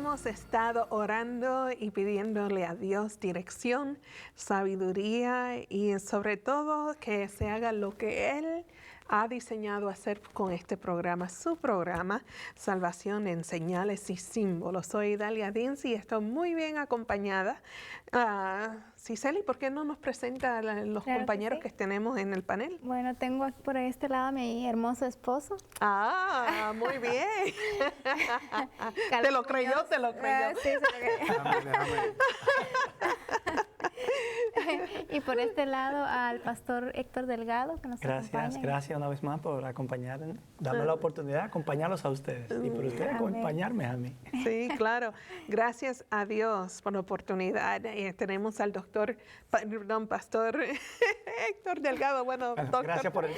hemos estado orando y pidiéndole a Dios dirección, sabiduría y sobre todo que se haga lo que Él ha diseñado hacer con este programa, su programa, Salvación en Señales y Símbolos. Soy Dalia Dins y estoy muy bien acompañada. Cicely, ¿por qué no nos presenta los compañeros que tenemos en el panel? Bueno, tengo por este lado a mi hermoso esposo. Ah, muy bien. ¿Te lo creyó? ¿Te lo creyó? Sí, se lo creyó. Y por este lado al pastor Héctor Delgado, que nos acompaña. Gracias una vez más por acompañarnos, darme la oportunidad de acompañarlos a ustedes y por ustedes acompañarme a mí. Sí, claro. Gracias a Dios por la oportunidad. Tenemos al pastor Héctor Delgado. Bueno, doctor. Gracias por el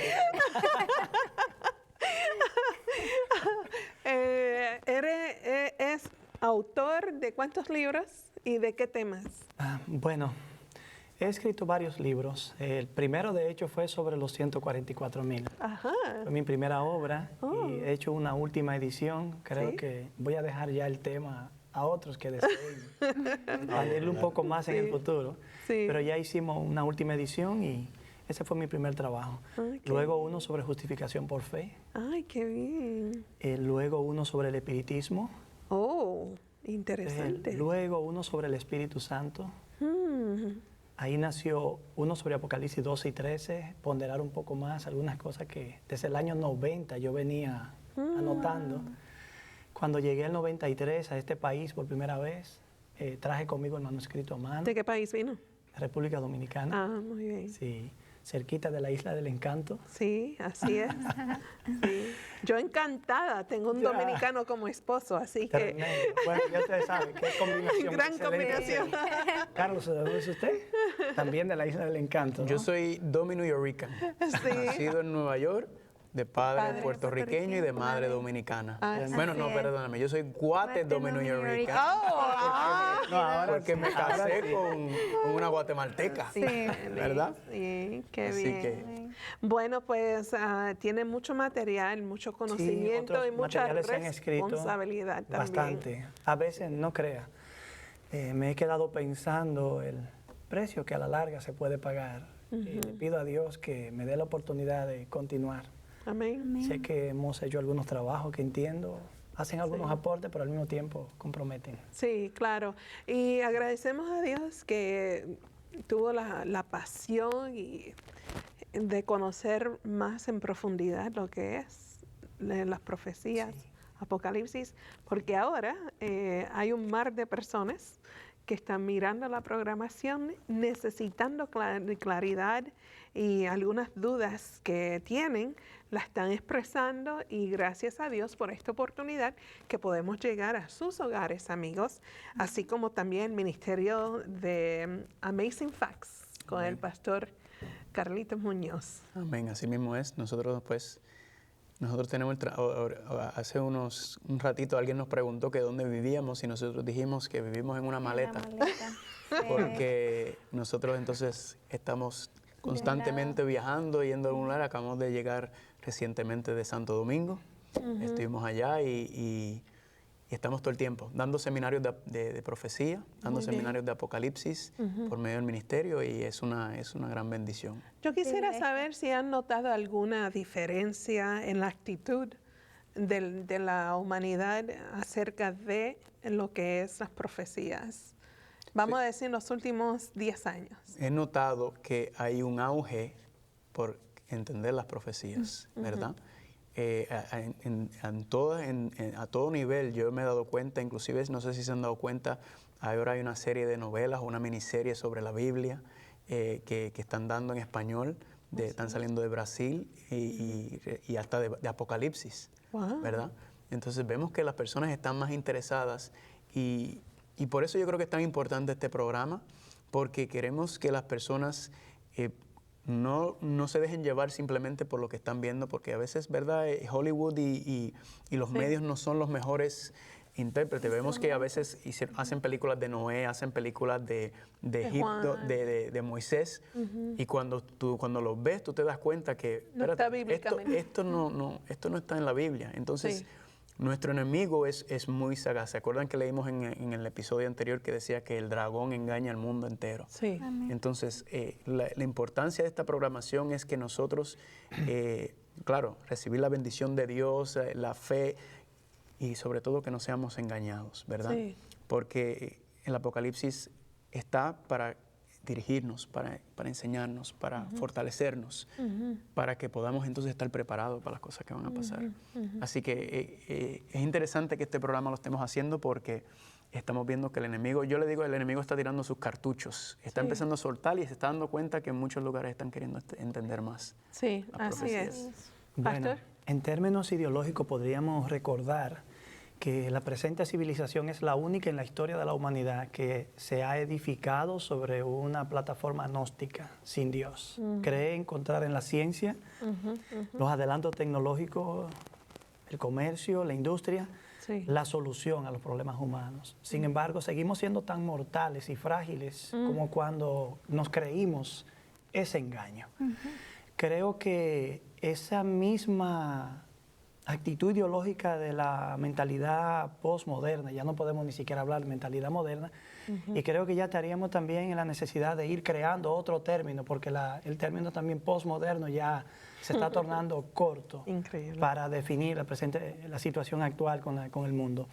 ¿Es autor de cuántos libros y de qué temas? Bueno, he escrito varios libros. El primero, de hecho, fue sobre los 144,000. Ajá. Fue mi primera obra y he hecho una última edición. Creo que voy a dejar ya el tema a otros que deseen añadirle un poco más en el futuro. Sí. Pero ya hicimos una última edición y ese fue mi primer trabajo. Luego uno sobre justificación por fe. Ay, qué bien. Luego uno sobre el espiritismo. Oh, interesante. Luego uno sobre el Espíritu Santo. Ahí nació uno sobre Apocalipsis 12 y 13, ponderar un poco más algunas cosas que desde el año 90 yo venía anotando. Cuando llegué al 93 a este país por primera vez, traje conmigo el manuscrito a mano. ¿De qué país vino? República Dominicana. Ah, muy bien. Sí, cerquita de la Isla del Encanto. Sí, así es. Sí. Yo encantada, tengo un dominicano como esposo, así que... Bueno, ya ustedes saben, qué combinación. Gran combinación. Carlos, ¿de dónde es usted? También de la Isla del Encanto, ¿no? Yo soy domino-yorican, nacido en Nueva York, de padre puertorriqueño y de madre dominicana. Bueno, no, perdóname, yo soy guate domino-yorican. Porque me casé con una guatemalteca, ¿verdad? Sí, qué Así bien. Bueno, pues tiene mucho material, mucho conocimiento y mucha responsabilidad también. Bastante. A veces, no crea, me he quedado pensando el precio que a la larga se puede pagar. Y le pido a Dios que me dé la oportunidad de continuar. Amén. Sé que hemos hecho algunos trabajos que entiendo, hacen algunos aportes, pero al mismo tiempo comprometen. Sí, claro. Y agradecemos a Dios que tuvo la pasión de conocer más en profundidad lo que es las profecías, Apocalipsis, porque ahora hay un mar de personas que están mirando la programación, necesitando claridad y algunas dudas que tienen, la están expresando y gracias a Dios por esta oportunidad que podemos llegar a sus hogares, amigos, así como también el ministerio de Amazing Facts con el pastor Carlitos Muñoz. Amén, así mismo es. Nosotros tenemos, hace un ratito alguien nos preguntó que dónde vivíamos y nosotros dijimos que vivimos en una maleta. Porque nosotros entonces estamos constantemente viajando, yendo a algún lugar. Acabamos de llegar recientemente de Santo Domingo. Estuvimos allá y estamos todo el tiempo dando seminarios de profecía, dando seminarios de Apocalipsis por medio del ministerio y es una gran bendición. Yo quisiera saber si han notado alguna diferencia en la actitud de la humanidad acerca de lo que es las profecías. Vamos a decir los últimos 10 años. He notado que hay un auge por entender las profecías, ¿verdad? A todo nivel yo me he dado cuenta, inclusive no sé si se han dado cuenta, ahora hay una serie de novelas, una miniserie sobre la Biblia que están dando en español, están saliendo de Brasil y hasta de Apocalipsis, ¿verdad? Entonces vemos que las personas están más interesadas y por eso yo creo que es tan importante este programa, porque queremos que las personas no se dejen llevar simplemente por lo que están viendo, porque a veces, ¿verdad? Hollywood y los medios no son los mejores intérpretes. Vemos que a veces hacen películas de Noé, hacen películas de Egipto, de Moisés, y cuando los ves, tú te das cuenta que no está bíblicamente. esto no está en la Biblia. Entonces, Nuestro enemigo es muy sagaz. ¿Se acuerdan que leímos en el episodio anterior que decía que el dragón engaña al mundo entero? Sí. Amén. Entonces, la importancia de esta programación es que nosotros, claro, recibir la bendición de Dios, la fe y sobre todo que no seamos engañados, ¿verdad? Sí. Porque el Apocalipsis está para dirigirnos, para enseñarnos, para fortalecernos, para que podamos entonces estar preparados para las cosas que van a pasar. Así que es interesante que este programa lo estemos haciendo porque estamos viendo que el enemigo, yo le digo, el enemigo está tirando sus cartuchos, está empezando a soltar y se está dando cuenta que en muchos lugares están queriendo entender más. Sí, la así profecía. es. Bueno, Pastor. en términos ideológicos podríamos recordar que la presente civilización es la única en la historia de la humanidad que se ha edificado sobre una plataforma gnóstica, sin Dios. Cree encontrar en la ciencia, los adelantos tecnológicos, el comercio, la industria, Sí. la solución a los problemas humanos. Sin embargo, seguimos siendo tan mortales y frágiles como cuando nos creímos ese engaño. Creo que esa misma actitud ideológica de la mentalidad postmoderna, ya no podemos ni siquiera hablar de mentalidad moderna, y creo que ya estaríamos también en la necesidad de ir creando otro término, porque el término también postmoderno ya se está tornando corto. Increíble. Para definir la situación actual con el mundo.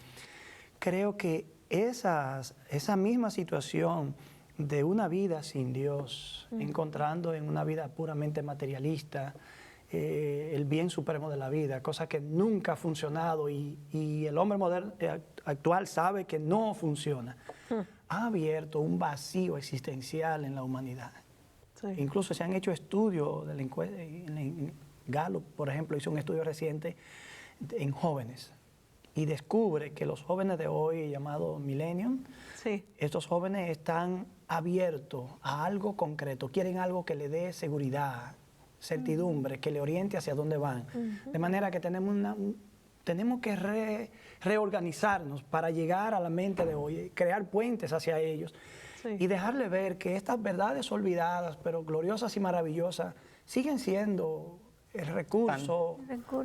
Creo que esa misma situación de una vida sin Dios, encontrando en una vida puramente materialista, el bien supremo de la vida, cosa que nunca ha funcionado y el hombre moderno actual sabe que no funciona, ha abierto un vacío existencial en la humanidad. Sí. Incluso se han hecho estudios, Gallup, por ejemplo, hizo un estudio reciente en jóvenes y descubre que los jóvenes de hoy, llamados millennium, Sí. estos jóvenes están abiertos a algo concreto, quieren algo que le dé seguridad, certidumbre, que le oriente hacia dónde van. De manera que tenemos que reorganizarnos para llegar a la mente de hoy, crear puentes hacia ellos Sí. y dejarle ver que estas verdades olvidadas, pero gloriosas y maravillosas, siguen siendo el recurso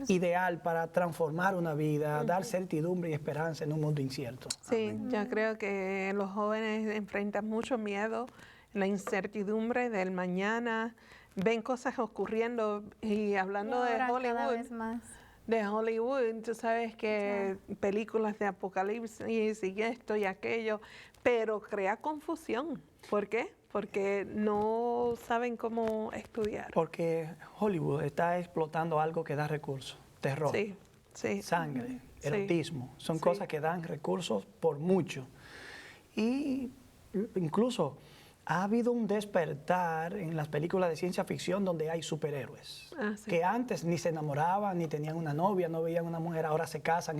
ideal para transformar una vida, dar certidumbre y esperanza en un mundo incierto. Sí, yo creo que los jóvenes enfrentan mucho miedo, la incertidumbre del mañana, ven cosas ocurriendo y hablando de Cada Hollywood. vez más. De Hollywood, tú sabes que películas de apocalipsis y esto y aquello, pero crea confusión. ¿Por qué? Porque no saben cómo estudiar. Porque Hollywood está explotando algo que da recursos, terror, Sí, sí. sangre, Sí. erotismo, son Sí. cosas que dan recursos por mucho. Y incluso ha habido un despertar en las películas de ciencia ficción donde hay superhéroes, Sí. que antes ni se enamoraban, ni tenían una novia, no veían una mujer, ahora se casan,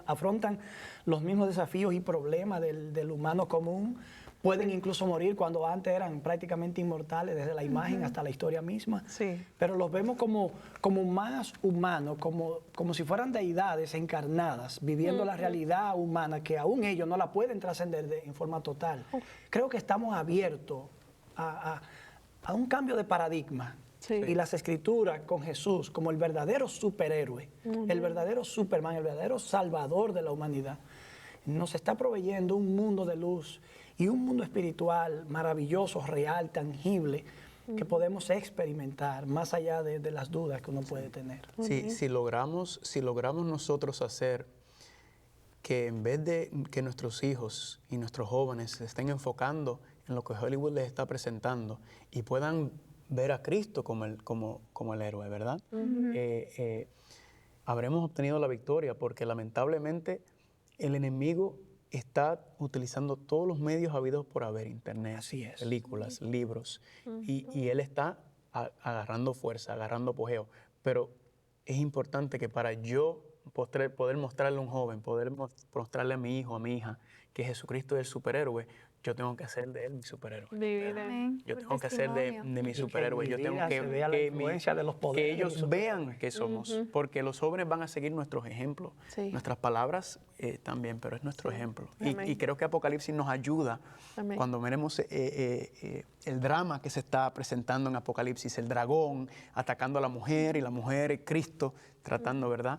afrontan los mismos desafíos y problemas del humano común, pueden incluso morir cuando antes eran prácticamente inmortales, desde la imagen hasta la historia misma, Sí. pero los vemos como más humanos, como si fueran deidades encarnadas, viviendo la realidad humana que aún ellos no la pueden trascender en forma total. Creo que estamos abiertos a un cambio de paradigma. Sí. Y las escrituras con Jesús como el verdadero superhéroe, el verdadero Superman, el verdadero salvador de la humanidad, nos está proveyendo un mundo de luz y un mundo espiritual maravilloso, real, tangible, que podemos experimentar más allá de las dudas que uno puede tener. Sí, si logramos nosotros hacer que en vez de que nuestros hijos y nuestros jóvenes se estén enfocando en lo que Hollywood les está presentando y puedan ver a Cristo como el héroe, ¿verdad? Habremos obtenido la victoria, porque lamentablemente el enemigo está utilizando todos los medios habidos por haber, internet, Así es. películas, libros, y él está agarrando fuerza, agarrando apogeo. Pero es importante que para yo poder mostrarle a un joven, poder mostrarle a mi hijo, a mi hija, que Jesucristo es el superhéroe, yo tengo que hacer de él mi superhéroe. Vivir en- Amén. Yo Por tengo que hacer de testimonio. mi superhéroe. Yo mi tengo vida que se vea la influencia de los poderes que de mi ellos superhéroe. vean que somos, porque los jóvenes van a seguir nuestros ejemplos. Sí. Nuestras palabras también, pero es nuestro ejemplo. Amén. Y creo que Apocalipsis nos ayuda Amén. cuando veremos el drama que se está presentando en Apocalipsis, el dragón atacando a la mujer y la mujer, Cristo tratando, ¿verdad?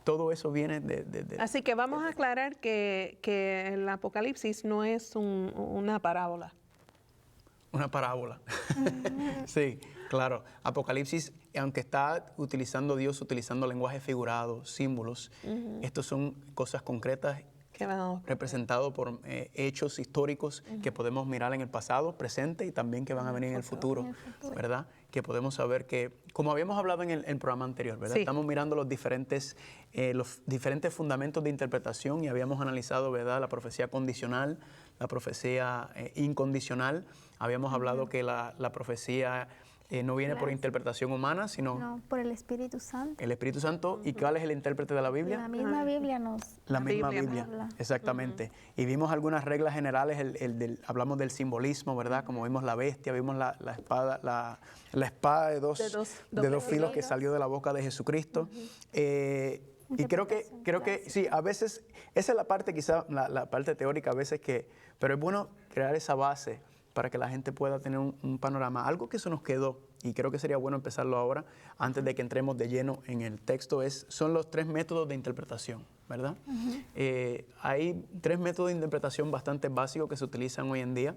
Todo eso viene de Así que vamos a aclarar que el Apocalipsis no es una parábola. una parábola. Sí, claro. Apocalipsis, aunque está Dios utilizando lenguaje figurado, símbolos, estos son cosas concretas Que van a- representados por hechos históricos que podemos mirar en el pasado, presente y también que van a venir en el futuro, ¿verdad? Que podemos saber que, como habíamos hablado en el programa anterior, ¿verdad? Sí. Estamos mirando los diferentes fundamentos de interpretación y habíamos analizado, ¿verdad? La profecía condicional, la profecía incondicional. Habíamos hablado que la profecía no viene por interpretación humana, sino No, por el Espíritu Santo. el Espíritu Santo. ¿Y cuál es el intérprete de la Biblia? La misma Biblia nos... La misma Biblia. Biblia, exactamente. Y vimos algunas reglas generales, hablamos del simbolismo, ¿verdad? Como vimos la bestia, vimos la espada de dos filos que salió de la boca de Jesucristo. Y creo que sí, a veces, esa es la parte quizá, la parte teórica a veces pero es bueno crear esa base para que la gente pueda tener un panorama. Algo que se nos quedó, y creo que sería bueno empezarlo ahora, antes de que entremos de lleno en el texto, son los 3 métodos de interpretación, ¿verdad? Hay 3 métodos de interpretación bastante básicos que se utilizan hoy en día,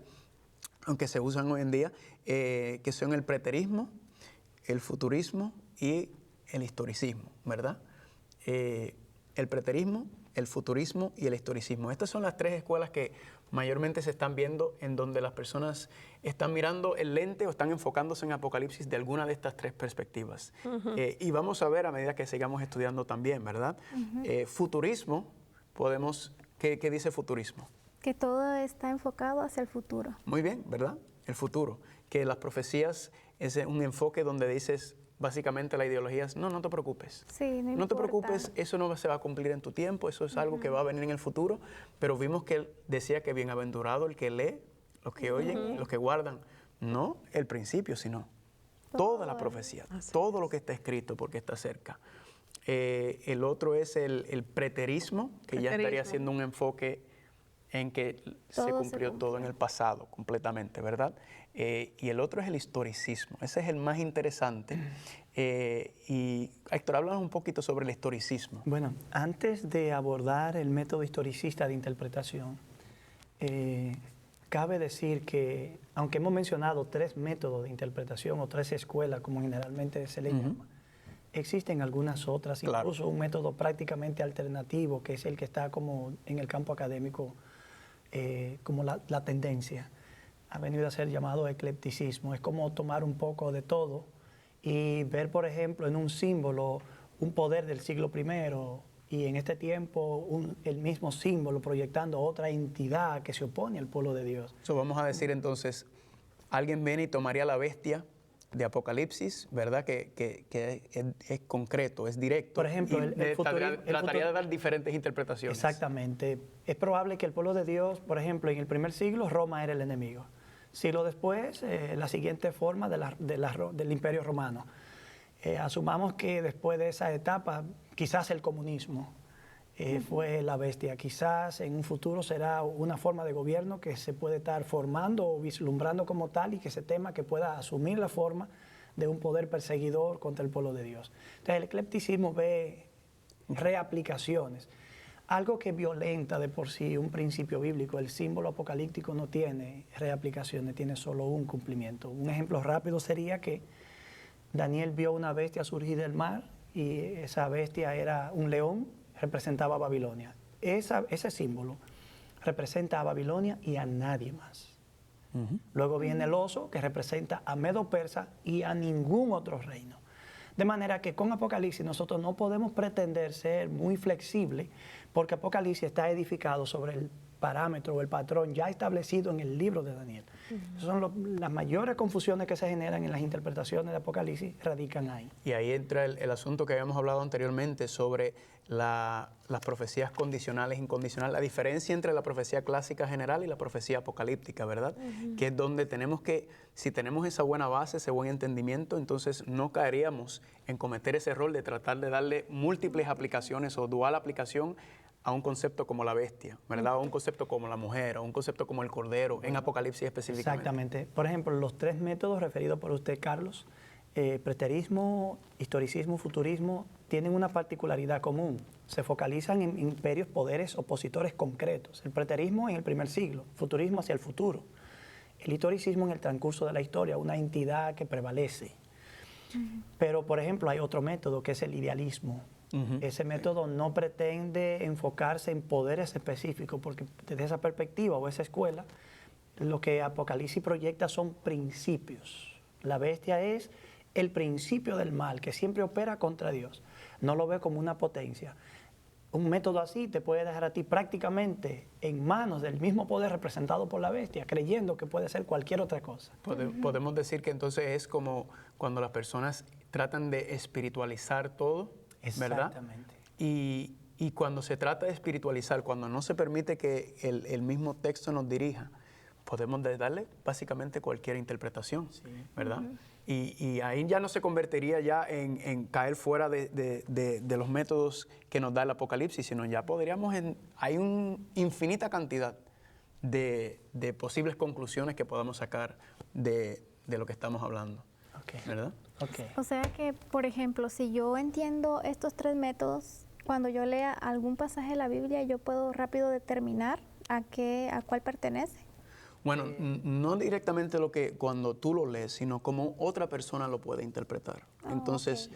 aunque se usan hoy en día, que son el preterismo, el futurismo y el historicismo, ¿verdad? El preterismo, el futurismo y el historicismo. Estas son las 3 escuelas que mayormente se están viendo, en donde las personas están mirando el lente o están enfocándose en Apocalipsis de alguna de estas 3 perspectivas. Y vamos a ver a medida que sigamos estudiando también, ¿verdad? Futurismo, ¿qué dice futurismo? Que todo está enfocado hacia el futuro. Muy bien, ¿verdad? El futuro. Que las profecías es un enfoque donde dices, básicamente la ideología es, no te preocupes. Sí, no No te importa. preocupes, eso no se va a cumplir en tu tiempo, eso es algo que va a venir en el futuro. Pero vimos que él decía que bienaventurado el que lee, los que oyen, los que guardan, no el principio, sino toda la profecía, todo lo que está escrito porque está cerca. El otro es el preterismo, que ya estaría siendo un enfoque en que se cumplió todo en el pasado completamente, ¿verdad? Y el otro es el historicismo. Ese es el más interesante. Y Héctor, háblanos un poquito sobre el historicismo. Bueno, antes de abordar el método historicista de interpretación, cabe decir que, aunque hemos mencionado 3 métodos de interpretación o 3 escuelas, como generalmente se le llama, existen algunas otras, incluso un método prácticamente alternativo, que es el que está como en el campo académico, como la tendencia. Ha venido a ser llamado eclecticismo. Es como tomar un poco de todo y ver, por ejemplo, en un símbolo un poder del siglo I y en este tiempo el mismo símbolo proyectando otra entidad que se opone al pueblo de Dios. Vamos a decir entonces, alguien viene y tomaría la bestia de Apocalipsis, ¿verdad? Que es concreto, es directo. Por ejemplo, trataría de dar diferentes interpretaciones. Exactamente. Es probable que el pueblo de Dios, por ejemplo, en el primer siglo, Roma era el enemigo. Siglo después, la siguiente forma del Imperio Romano. Asumamos que después de esa etapa, quizás el comunismo fue la bestia. Quizás en un futuro será una forma de gobierno que se puede estar formando o vislumbrando como tal y que se tema que pueda asumir la forma de un poder perseguidor contra el pueblo de Dios. Entonces el eclecticismo ve reaplicaciones. Algo que violenta de por sí un principio bíblico. El símbolo apocalíptico no tiene reaplicaciones, tiene solo un cumplimiento. Un ejemplo rápido sería que Daniel vio una bestia surgir del mar y esa bestia era un león, representaba a Babilonia. Ese símbolo representa a Babilonia y a nadie más. Luego viene el oso, que representa a Medo-Persa y a ningún otro reino. De manera que con Apocalipsis nosotros no podemos pretender ser muy flexibles, porque Apocalipsis está edificado sobre el parámetro o el patrón ya establecido en el libro de Daniel. Son las mayores confusiones que se generan en las interpretaciones de Apocalipsis, radican ahí. Y ahí entra el asunto que habíamos hablado anteriormente sobre las profecías condicionales e incondicionales, la diferencia entre la profecía clásica general y la profecía apocalíptica, ¿verdad? Que es donde tenemos que, si tenemos esa buena base, ese buen entendimiento, entonces no caeríamos en cometer ese error de tratar de darle múltiples aplicaciones o dual aplicación a un concepto como la bestia, ¿verdad? A un concepto como la mujer, a un concepto como el cordero, en Apocalipsis específicamente. Exactamente. Por ejemplo, los tres métodos referidos por usted, Carlos, preterismo, historicismo, futurismo, tienen una particularidad común. Se focalizan en imperios, poderes, opositores concretos. El preterismo en el primer siglo, futurismo hacia el futuro. El historicismo en el transcurso de la historia, una entidad que prevalece. Pero, por ejemplo, hay otro método que es el idealismo. Ese método no pretende enfocarse en poderes específicos, porque desde esa perspectiva o esa escuela, lo que Apocalipsis proyecta son principios. La bestia es el principio del mal, que siempre opera contra Dios. No lo ve como una potencia. Un método así te puede dejar a ti prácticamente en manos del mismo poder representado por la bestia, creyendo que puede ser cualquier otra cosa. Podemos decir que entonces es como cuando las personas tratan de espiritualizar todo, ¿verdad? Exactamente. Y cuando se trata de espiritualizar, cuando no se permite que el mismo texto nos dirija, podemos darle básicamente cualquier interpretación, ¿verdad? Y ahí ya no se convertiría ya en caer fuera de los métodos que nos da el Apocalipsis, sino ya podríamos, hay una infinita cantidad de posibles conclusiones que podamos sacar de lo que estamos hablando, ¿verdad? Okay. O sea que, por ejemplo, si yo entiendo estos tres métodos, cuando yo lea algún pasaje de la Biblia, yo puedo rápido determinar a cuál pertenece. Bueno, no directamente cuando tú lo lees, sino como otra persona lo puede interpretar. Entonces,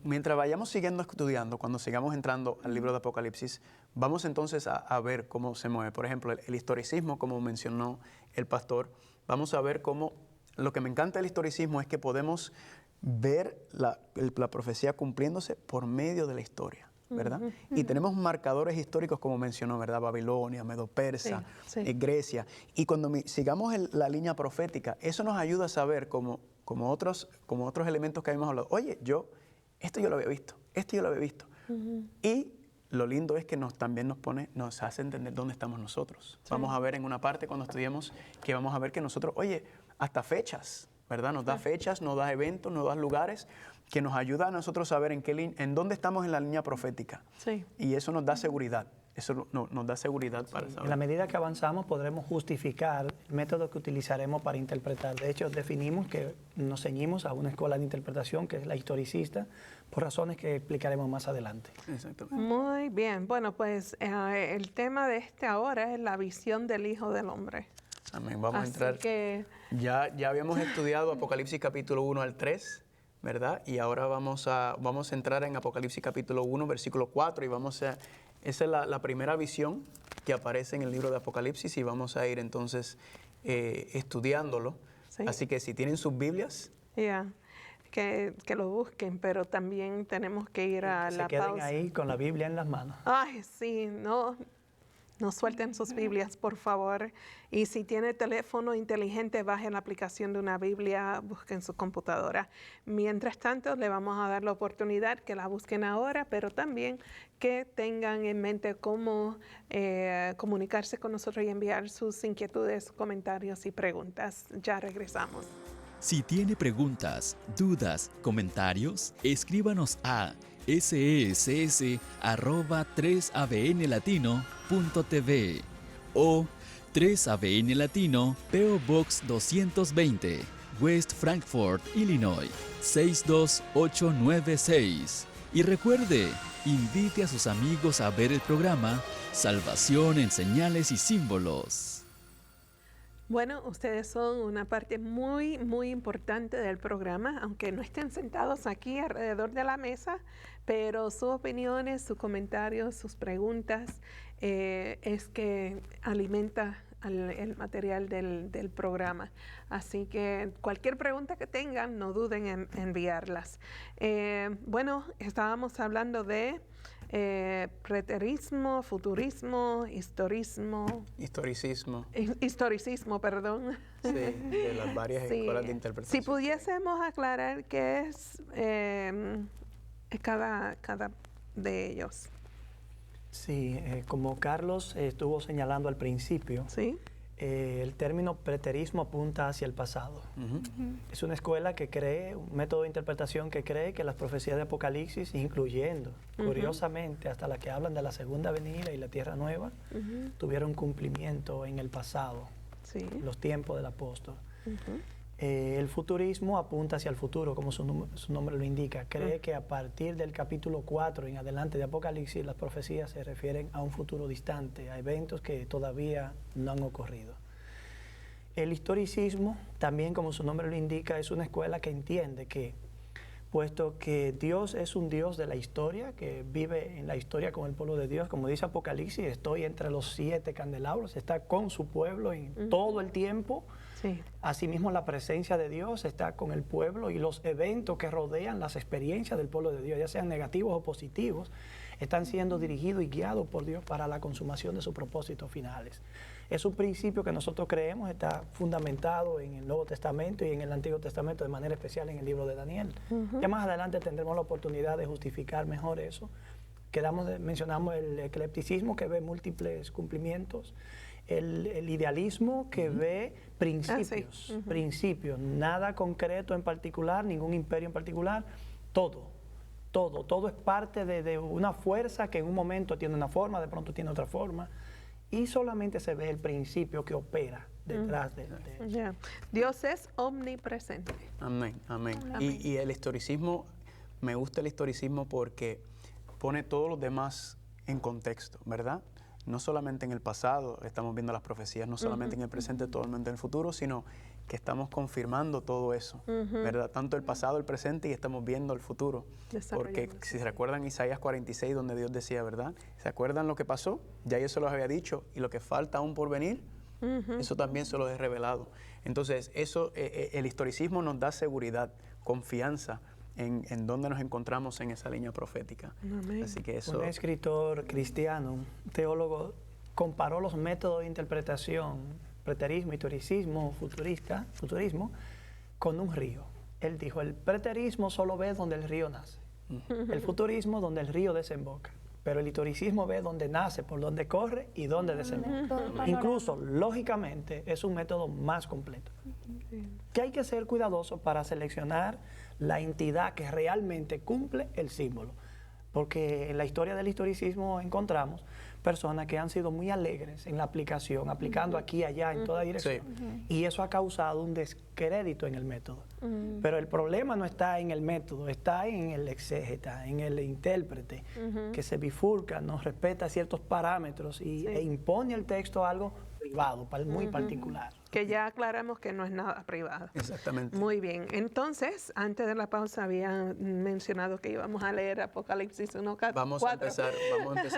mientras vayamos siguiendo estudiando, cuando sigamos entrando al libro de Apocalipsis, vamos entonces a ver cómo se mueve. Por ejemplo, el historicismo, como mencionó el pastor, vamos a ver cómo. Lo que me encanta del historicismo es que podemos ver la profecía cumpliéndose por medio de la historia, ¿verdad? Y tenemos marcadores históricos, como mencionó, ¿verdad? Babilonia, Medo-Persa, Grecia. Y cuando sigamos la línea profética, eso nos ayuda a saber, como otros elementos que habíamos hablado, oye, esto yo lo había visto, esto yo lo había visto. Y lo lindo es que también nos hace entender dónde estamos nosotros. Sí. Vamos a ver en una parte cuando estudiemos que vamos a ver que nosotros, oye, hasta fechas, ¿verdad? Nos da fechas, nos da eventos, nos da lugares que nos ayuda a nosotros saber en dónde estamos en la línea profética. Sí. Y eso nos da seguridad. Eso nos da seguridad para saber. En la medida que avanzamos podremos justificar el método que utilizaremos para interpretar. De hecho, definimos que nos ceñimos a una escuela de interpretación que es la historicista, por razones que explicaremos más adelante. Exactamente. Muy bien. Bueno, pues el tema de ahora es la visión del Hijo del Hombre. Amén. Vamos a entrar. Ya habíamos estudiado Apocalipsis capítulo 1 al 3, ¿verdad? Y ahora vamos a entrar en Apocalipsis capítulo 1, versículo 4 y esa es la primera visión que aparece en el libro de Apocalipsis y vamos a ir entonces estudiándolo. Sí. Así que si tienen sus Biblias. Que lo busquen, pero también tenemos que ir a la pausa. Se queden ahí con la Biblia en las manos. Ay, sí, no suelten sus Biblias, por favor. Y si tiene teléfono inteligente, bajen la aplicación de una Biblia, busquen su computadora. Mientras tanto, le vamos a dar la oportunidad que la busquen ahora, pero también que tengan en mente cómo comunicarse con nosotros y enviar sus inquietudes, comentarios y preguntas. Ya regresamos. Si tiene preguntas, dudas, comentarios, escríbanos a ses@3abnlatino.tv o 3ABN Latino, P.O. Box 220, West Frankfort, Illinois, 62896. Y recuerde, invite a sus amigos a ver el programa Salvación en Señales y Símbolos. Bueno, ustedes son una parte muy, muy importante del programa, aunque no estén sentados aquí alrededor de la mesa, pero sus opiniones, sus comentarios, sus preguntas, es que alimenta el material del programa. Así que cualquier pregunta que tengan, no duden en enviarlas. Bueno, estábamos hablando de preterismo, futurismo, historicismo, perdón. Sí, de las varias escuelas de interpretación. Si pudiésemos aclarar qué es cada de ellos. Sí, como Carlos estuvo señalando al principio, ¿sí? El término preterismo apunta hacia el pasado. Es una escuela que cree, un método de interpretación que cree que las profecías de Apocalipsis, incluyendo, curiosamente, hasta las que hablan de la segunda venida y la tierra nueva, tuvieron cumplimiento en el pasado, los tiempos del apóstol. El futurismo apunta hacia el futuro, como su nombre lo indica. Cree que a partir del capítulo 4 en adelante de Apocalipsis, las profecías se refieren a un futuro distante, a eventos que todavía no han ocurrido. El historicismo, también como su nombre lo indica, es una escuela que entiende que, puesto que Dios es un Dios de la historia, que vive en la historia con el pueblo de Dios, como dice Apocalipsis, estoy entre los 7 candelabros, está con su pueblo en todo el tiempo. Asimismo, la presencia de Dios está con el pueblo y los eventos que rodean las experiencias del pueblo de Dios, ya sean negativos o positivos, están siendo dirigidos y guiados por Dios para la consumación de sus propósitos finales. Es un principio que nosotros creemos está fundamentado en el Nuevo Testamento y en el Antiguo Testamento, de manera especial en el libro de Daniel. Ya más adelante tendremos la oportunidad de justificar mejor eso. Mencionamos el eclecticismo, que ve múltiples cumplimientos, el idealismo, que ve principios, principios, nada concreto en particular, ningún imperio en particular, todo es parte de una fuerza que en un momento tiene una forma, de pronto tiene otra forma, y solamente se ve el principio que opera detrás de eso. Dios es omnipresente. Amén, amén. Y el historicismo, me gusta el historicismo porque pone todos los demás en contexto, ¿verdad? No solamente en el pasado estamos viendo las profecías, no solamente en el presente, totalmente en el futuro, sino que estamos confirmando todo eso, ¿verdad? Tanto el pasado, el presente, y estamos viendo el futuro. Porque si se recuerdan Isaías 46, donde Dios decía, ¿verdad? ¿Se acuerdan lo que pasó? Ya yo se los había dicho, y lo que falta aún por venir, eso también se los he revelado. Entonces, eso, el historicismo nos da seguridad, confianza, en dónde nos encontramos en esa línea profética. Así que eso... Un escritor cristiano, un teólogo, comparó los métodos de interpretación, preterismo, historicismo, futurismo, con un río. Él dijo, el preterismo solo ve donde el río nace, el futurismo donde el río desemboca, pero el historicismo ve donde nace, por donde corre y donde desemboca. Incluso, lógicamente, es un método más completo. Que hay que ser cuidadoso para seleccionar la entidad que realmente cumple el símbolo. Porque en la historia del historicismo encontramos personas que han sido muy alegres en la aplicación, aplicando aquí y allá, en toda dirección. Y eso ha causado un descrédito en el método. Pero el problema no está en el método, está en el exégeta, en el intérprete, que se bifurca, no respeta ciertos parámetros e impone al texto algo privado, muy particular. Que ya aclaramos que no es nada privado. Exactamente. Muy bien. Entonces, antes de la pausa había mencionado que íbamos a leer Apocalipsis 1:4. Vamos a empezar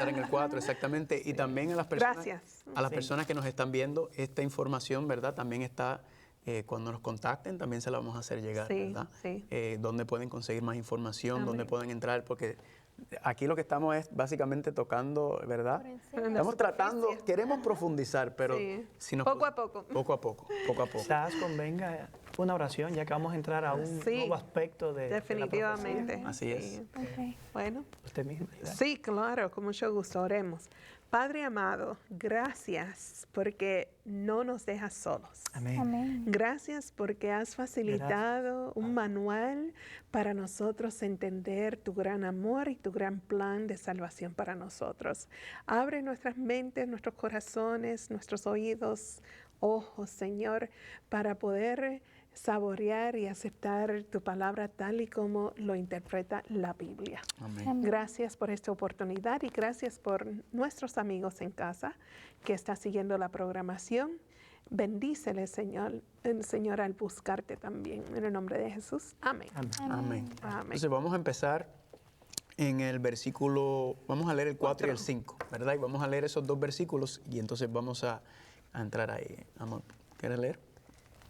en el 4, exactamente. Y también a las personas, personas que nos están viendo, esta información, ¿verdad? También está, cuando nos contacten, también se la vamos a hacer llegar, ¿verdad? Dónde pueden conseguir más información, dónde pueden entrar, porque aquí lo que estamos es básicamente tocando, ¿verdad? Estamos tratando, queremos profundizar, pero si nos poco a poco. Poco a poco. Quizás convenga una oración, ya que vamos a entrar a un nuevo aspecto de definitivamente. De la Así es. Bueno. Usted mismo, ¿verdad? Sí, claro, con mucho gusto, oremos. Padre amado, gracias porque no nos dejas solos. Amén. Gracias porque has facilitado un manual para nosotros entender tu gran amor y tu gran plan de salvación para nosotros. Abre nuestras mentes, nuestros corazones, nuestros oídos, ojos, Señor, para poder saborear y aceptar tu palabra tal y como lo interpreta la Biblia. Amén. Gracias por esta oportunidad y gracias por nuestros amigos en casa que están siguiendo la programación. Bendícele, Señor, al buscarte también. En el nombre de Jesús. Amén. Amén. Amén. Entonces vamos a empezar en el versículo, vamos a leer el 4 y el 5, ¿verdad? Y vamos a leer esos dos versículos y entonces vamos a entrar ahí. Amor, ¿quieres leer?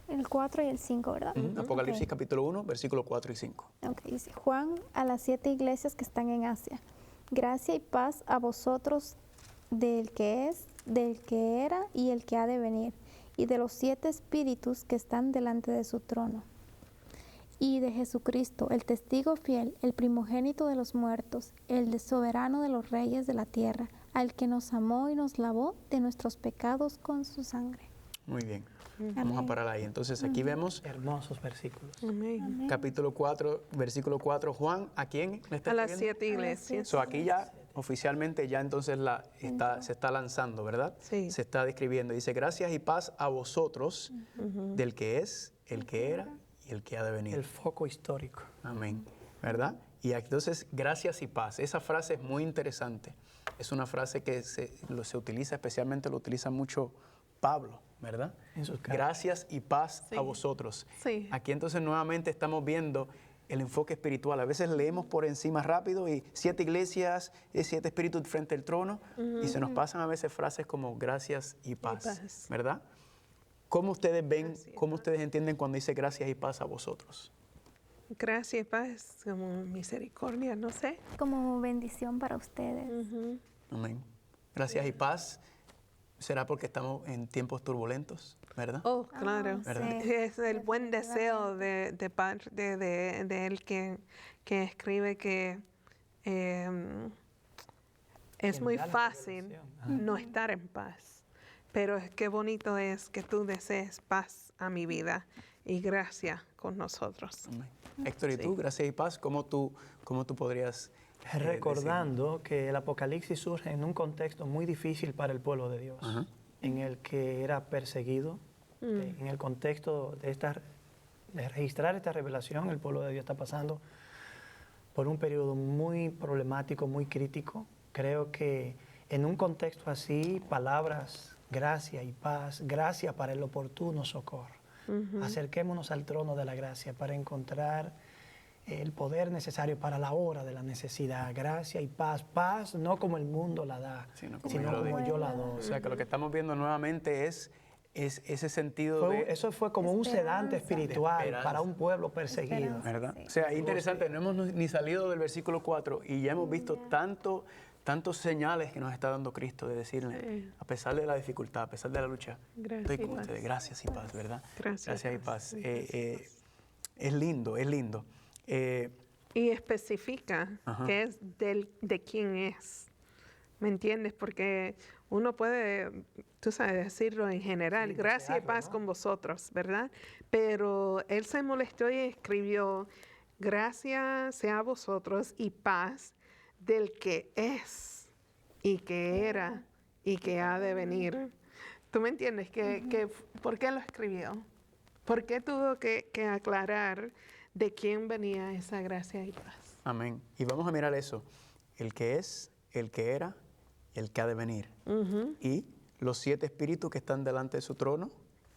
El 4 y el 5, ¿verdad? Apocalipsis capítulo 1, versículo 4 y 5. Dice, Juan a las 7 iglesias que están en Asia. Gracia y paz a vosotros del que es, del que era y el que ha de venir, y de los 7 espíritus que están delante de su trono, y de Jesucristo, el testigo fiel, el primogénito de los muertos, el soberano de los reyes de la tierra, al que nos amó y nos lavó de nuestros pecados con su sangre. Muy bien. Vamos a parar ahí. Entonces aquí vemos Hermosos versículos. Amén. capítulo 4, versículo 4. Juan, ¿a quién le está A las escribiendo? 7 iglesias. So, aquí ya oficialmente ya entonces se está lanzando, ¿verdad? Sí. Se está describiendo. Dice, gracias y paz a vosotros, del que es, el que era y el que ha de venir. El foco histórico. Amén. ¿Verdad? Y entonces, gracias y paz. Esa frase es muy interesante. Es una frase que se utiliza, especialmente lo utiliza mucho Pablo, ¿verdad? En sus cartas. Gracias y paz Sí. a vosotros. Sí. Aquí entonces nuevamente estamos viendo el enfoque espiritual. A veces leemos por encima rápido y 7 iglesias, 7 espíritus frente al trono, y se nos pasan a veces frases como gracias y paz, paz. ¿verdad? ¿Cómo ustedes ven, Gracias y cómo ustedes entienden cuando dice gracias y paz a vosotros? Gracia y paz, como misericordia, no sé. Como bendición para ustedes. Amén. Gracias y paz. ¿Será porque estamos en tiempos turbulentos, verdad? Oh, claro. ¿Verdad? sí, Es el buen deseo de parte de él que escribe que es Quien muy da la fácil revelación. no estar en paz. Pero qué bonito es que tú desees paz a mi vida y gracia con nosotros. Amén. Héctor, ¿y Sí. tú? Gracias y paz. ¿Cómo tú podrías Recordando que el Apocalipsis surge en un contexto muy difícil para el pueblo de Dios, Ajá. en el que era perseguido, en el contexto de registrar esta revelación, el pueblo de Dios está pasando por un periodo muy problemático, muy crítico. Creo que en un contexto así, palabras, gracia y paz, gracia para el oportuno socorro. Acerquémonos al trono de la gracia para encontrar el poder necesario para la hora de la necesidad, gracia y paz. Paz no como el mundo la da, Sino como sino yo lo como digo. yo la doy. O sea, que lo que estamos viendo nuevamente es ese sentido de... Eso fue como un sedante espiritual esperanza. para un pueblo perseguido. Esperanza. ¿Verdad? Sí. O sea, interesante, no hemos ni salido del versículo 4 y ya hemos visto tantos señales que nos está dando Cristo de decirle, Sí. a pesar de la dificultad, a pesar de la lucha, Gracias estoy y con paz. ustedes. Gracias y paz, ¿verdad? Gracias y y paz. paz. Es lindo, es lindo. Y especifica Ajá. que es de quién es. ¿Me entiendes? Porque uno puede, tú sabes, decirlo en general, Sí, gracia y desearlo, paz ¿no? con vosotros, ¿verdad? Pero él se molestó y escribió, gracia sea a vosotros y paz del que es y que era y que ha de venir. ¿Tú me entiendes? ¿Por qué lo escribió? ¿Por qué tuvo que aclarar de quién venía esa gracia y paz? Amén. Y vamos a mirar eso. El que es, el que era, el que ha de venir. Y los 7 espíritus que están delante de su trono.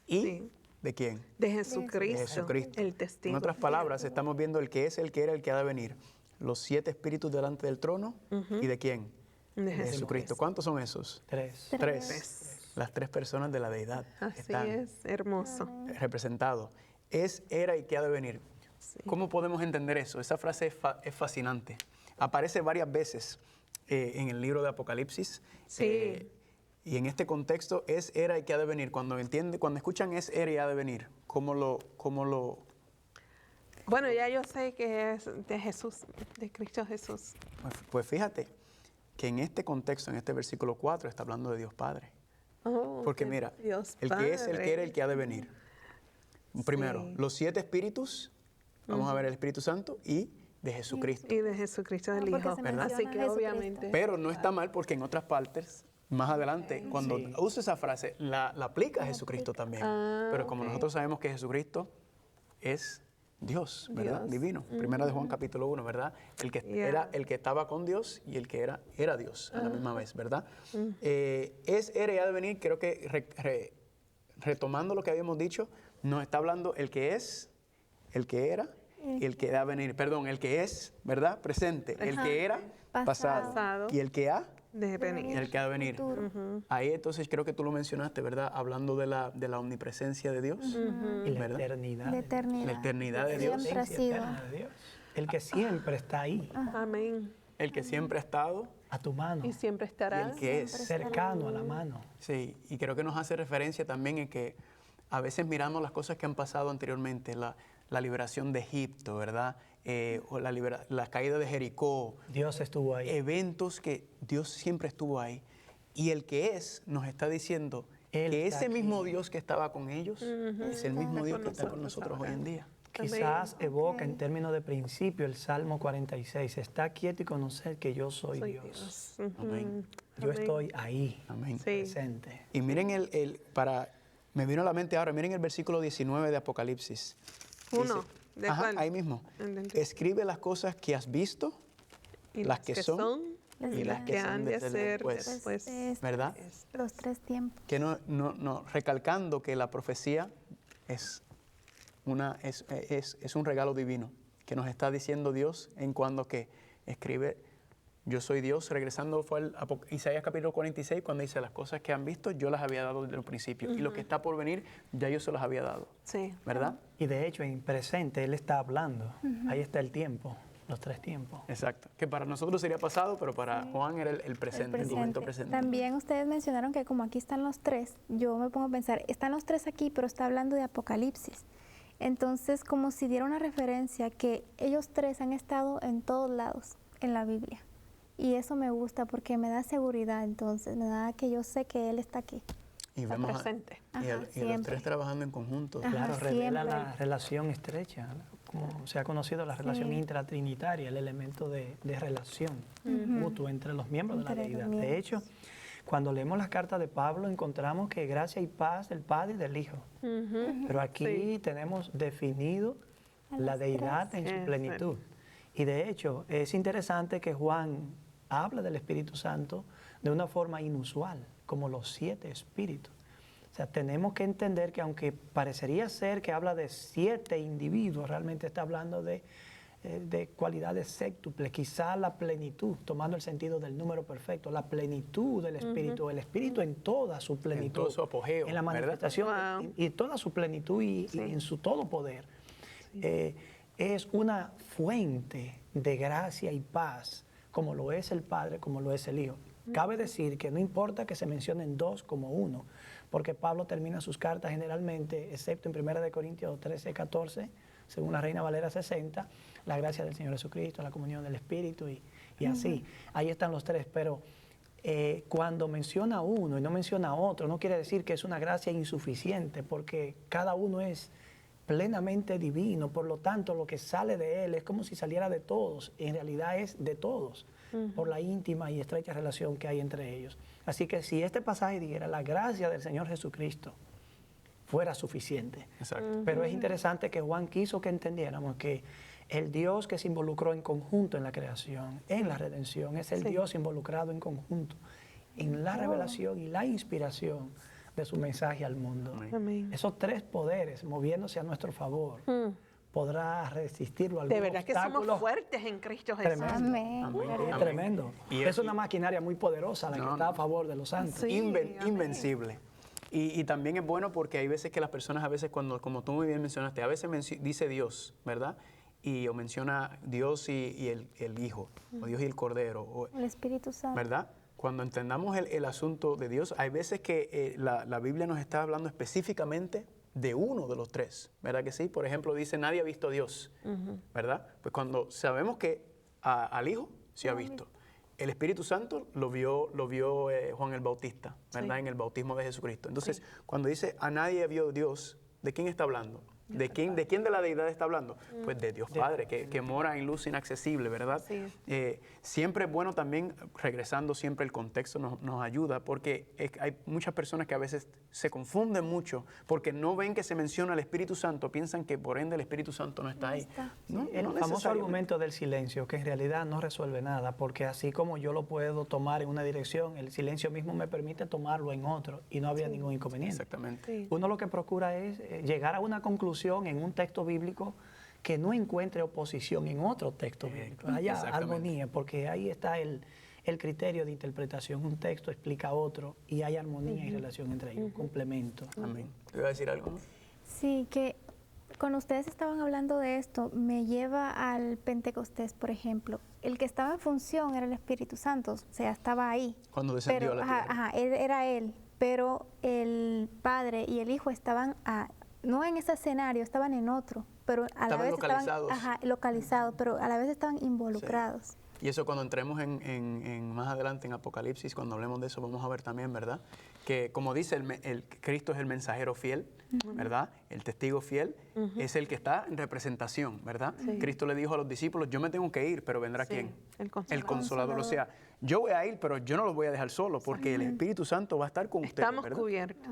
¿Y Sí. de quién? De Jesucristo, De Jesucristo. el testigo. En otras palabras, estamos viendo el que es, el que era, el que ha de venir. Los 7 espíritus delante del trono. ¿Y de quién? De Jesucristo. ¿Cuántos son esos? 3. 3. Las 3 personas de la deidad Así están es, hermoso. representados. Es, era y que ha de venir. ¿Cómo podemos entender eso? Esa frase es fascinante. Aparece varias veces en el libro de Apocalipsis. Sí. Y en este contexto es, era y que ha de venir. Cuando escuchan es, era y ha de venir, ¿cómo lo Bueno, ya yo sé que es de Jesús, de Cristo Jesús. Pues fíjate que en este contexto, en este versículo 4, está hablando de Dios Padre. Oh, Porque de mira, Dios el que es, el Padre. que era, el que ha de venir. Primero, Sí. los 7 espíritus, vamos a ver el Espíritu Santo y de Jesucristo. Y de Jesucristo el porque Hijo. se ¿verdad? Así menciona que Jesucristo. obviamente. Pero no está mal porque en otras partes, más adelante, cuando Sí. usa esa frase, la aplica a Jesucristo también. Ah, Pero como ok. nosotros sabemos que Jesucristo es Dios, ¿verdad? Dios. Divino. Primera de Juan capítulo 1, ¿verdad? El que Yeah. era el que estaba con Dios y el que era Dios a la misma vez, ¿verdad? Es, era y ha de venir, creo que retomando lo que habíamos dicho, nos está hablando el que es, el que era y el que ha de venir. Perdón, el que es, ¿verdad? Presente. El que era, pasado. Pasado. Y el que ha, De venir. el que ha de venir. Futuro. Ahí entonces creo que tú lo mencionaste, ¿verdad? Hablando de la omnipresencia de Dios. Y la ¿verdad? eternidad. De de eternidad. La eternidad de Dios. Siempre ha Dios. sido. Eterna de Dios. El que siempre está ahí, Amén. El que siempre ha estado. a tu mano, Y siempre Y estará. el que es. cercano a la mano. Sí, y creo que nos hace referencia también en que a veces miramos las cosas que han pasado anteriormente, la liberación de Egipto, ¿verdad? O la caída de Jericó, Dios estuvo ahí. eventos que Dios siempre estuvo ahí. Y el que es nos está diciendo Él que está ese mismo aquí. Dios que estaba con ellos es el mismo Dios que está con nosotros hoy en día. Quizás evoca en Ok. términos de principio el Salmo 46. Está quieto y conocer que yo soy Soy Dios. Dios. Amén. Yo Amén. estoy ahí, Amén. Sí. presente. Y miren me vino a la mente ahora, miren el versículo 19 de Apocalipsis. Uno, ¿de ajá, cuál? ahí mismo. Entendí. Escribe las cosas que has visto, Y las que son y las que han son de desde ser después. después. ¿Verdad? Los 3 tiempos. Que no, recalcando que la profecía es un regalo divino que nos está diciendo Dios en cuando que escribe yo soy Dios, regresando fue al Isaías capítulo 46 cuando dice las cosas que han visto yo las había dado desde el principio y lo que está por venir ya yo se las había dado, Sí. ¿verdad? Y de hecho, en presente, Él está hablando. Ahí está el tiempo, los 3 tiempos. Exacto, que para nosotros sería pasado, pero para Juan era el presente, el momento presente. También ustedes mencionaron que como aquí están los 3, yo me pongo a pensar, están los 3 aquí, pero está hablando de Apocalipsis. Entonces, como si diera una referencia que ellos 3 han estado en todos lados en la Biblia. Y eso me gusta porque me da seguridad, entonces, me da que yo sé que Él está aquí. Y Está vemos presente. y Ajá, los siempre. 3 trabajando en conjunto. Ajá, Claro, revela siempre. la relación estrecha, ¿no? Como se ha conocido la relación intratrinitaria, el elemento de relación mutua entre los miembros de la Entre los deidad. miembros. De hecho, cuando leemos las cartas de Pablo, encontramos que gracia y paz del Padre y del Hijo. Pero aquí Sí. tenemos definido A la los deidad en su Eso. plenitud. Y de hecho, es interesante que Juan habla del Espíritu Santo de una forma inusual, como los 7 espíritus. O sea, tenemos que entender que aunque parecería ser que habla de 7 individuos, realmente está hablando de cualidades séctuples, quizá la plenitud, tomando el sentido del número perfecto, la plenitud del Espíritu, el Espíritu en toda su plenitud, todo su apogeo, en la ¿verdad? manifestación Wow. y toda su plenitud y en su todo poder. Es una fuente de gracia y paz, como lo es el Padre, como lo es el Hijo. Cabe decir que no importa que se mencionen 2 como 1, porque Pablo termina sus cartas generalmente, excepto en 1 Corintios 13, 14, según la Reina Valera 60, la gracia del Señor Jesucristo, la comunión del Espíritu y así. Ahí están los 3, pero cuando menciona uno y no menciona otro, no quiere decir que es una gracia insuficiente, porque cada uno es plenamente divino, por lo tanto lo que sale de él es como si saliera de todos, en realidad es de todos, por la íntima y estrecha relación que hay entre ellos. Así que si este pasaje dijera la gracia del Señor Jesucristo, fuera suficiente. Exacto. Pero es interesante que Juan quiso que entendiéramos que el Dios que se involucró en conjunto en la creación, en la redención, es el Sí. Dios involucrado en conjunto en la revelación y la inspiración de su mensaje al mundo. Amén. Amén. Esos 3 poderes moviéndose a nuestro favor, podrá resistirlo algún De verdad que obstáculo. somos fuertes en Cristo Jesús. Tremendo. Amén. Amén. Es Amén. tremendo. Y es una maquinaria muy poderosa la que No, está no. a favor de los santos. Sí. amén. Invencible. Y también es bueno porque hay veces que las personas, a veces cuando, como tú muy bien mencionaste, a veces dice Dios, ¿verdad? O menciona Dios y el Hijo, o Dios y el Cordero, El Espíritu Santo. ¿verdad? Cuando entendamos el asunto de Dios, hay veces que la Biblia nos está hablando específicamente de uno de los 3, ¿verdad que sí? Por ejemplo, dice, nadie ha visto a Dios, ¿verdad? Pues cuando sabemos que al Hijo se ha visto. El Espíritu Santo lo vio Juan el Bautista, ¿verdad? Sí. En el bautismo de Jesucristo. Entonces, cuando dice, a nadie vio Dios, ¿de quién está hablando? ¿De quién de la deidad está hablando? Pues de Dios Padre, que mora en luz inaccesible, ¿verdad? Sí. Siempre es bueno también, regresando siempre el contexto nos ayuda, porque hay muchas personas que a veces se confunden mucho, porque no ven que se menciona el Espíritu Santo, piensan que por ende el Espíritu Santo no está ahí. No, El no famoso necesariamente. argumento del silencio, que en realidad no resuelve nada, porque así como yo lo puedo tomar en una dirección, el silencio mismo me permite tomarlo en otro y no habría ningún inconveniente. Exactamente. Sí. Uno lo que procura es llegar a una conclusión en un texto bíblico que no encuentre oposición en otro texto bíblico. Haya Exactamente. armonía, porque ahí está el criterio de interpretación. Un texto explica otro y hay armonía y relación entre ellos, complemento. Amén. ¿Te iba a decir algo? Sí, que cuando ustedes estaban hablando de esto, me lleva al Pentecostés, por ejemplo. El que estaba en función era el Espíritu Santo, o sea, estaba ahí. Cuando descendió Pero, a la tierra. era él, pero el Padre y el Hijo estaban no en ese escenario, estaban en otro, pero a la Estaban vez localizados. estaban localizados, pero a la vez estaban involucrados. Y eso cuando entremos más adelante en Apocalipsis, cuando hablemos de eso, vamos a ver también, ¿verdad? que como dice, Cristo es el mensajero fiel, ¿verdad? El testigo fiel es el que está en representación, ¿verdad? Sí. Cristo le dijo a los discípulos, yo me tengo que ir, pero vendrá Sí, ¿quién? el Consolador. El Consolador. O sea, yo voy a ir, pero yo no los voy a dejar solos, porque el Espíritu Santo va a estar con ustedes, Estamos ¿verdad? cubiertos.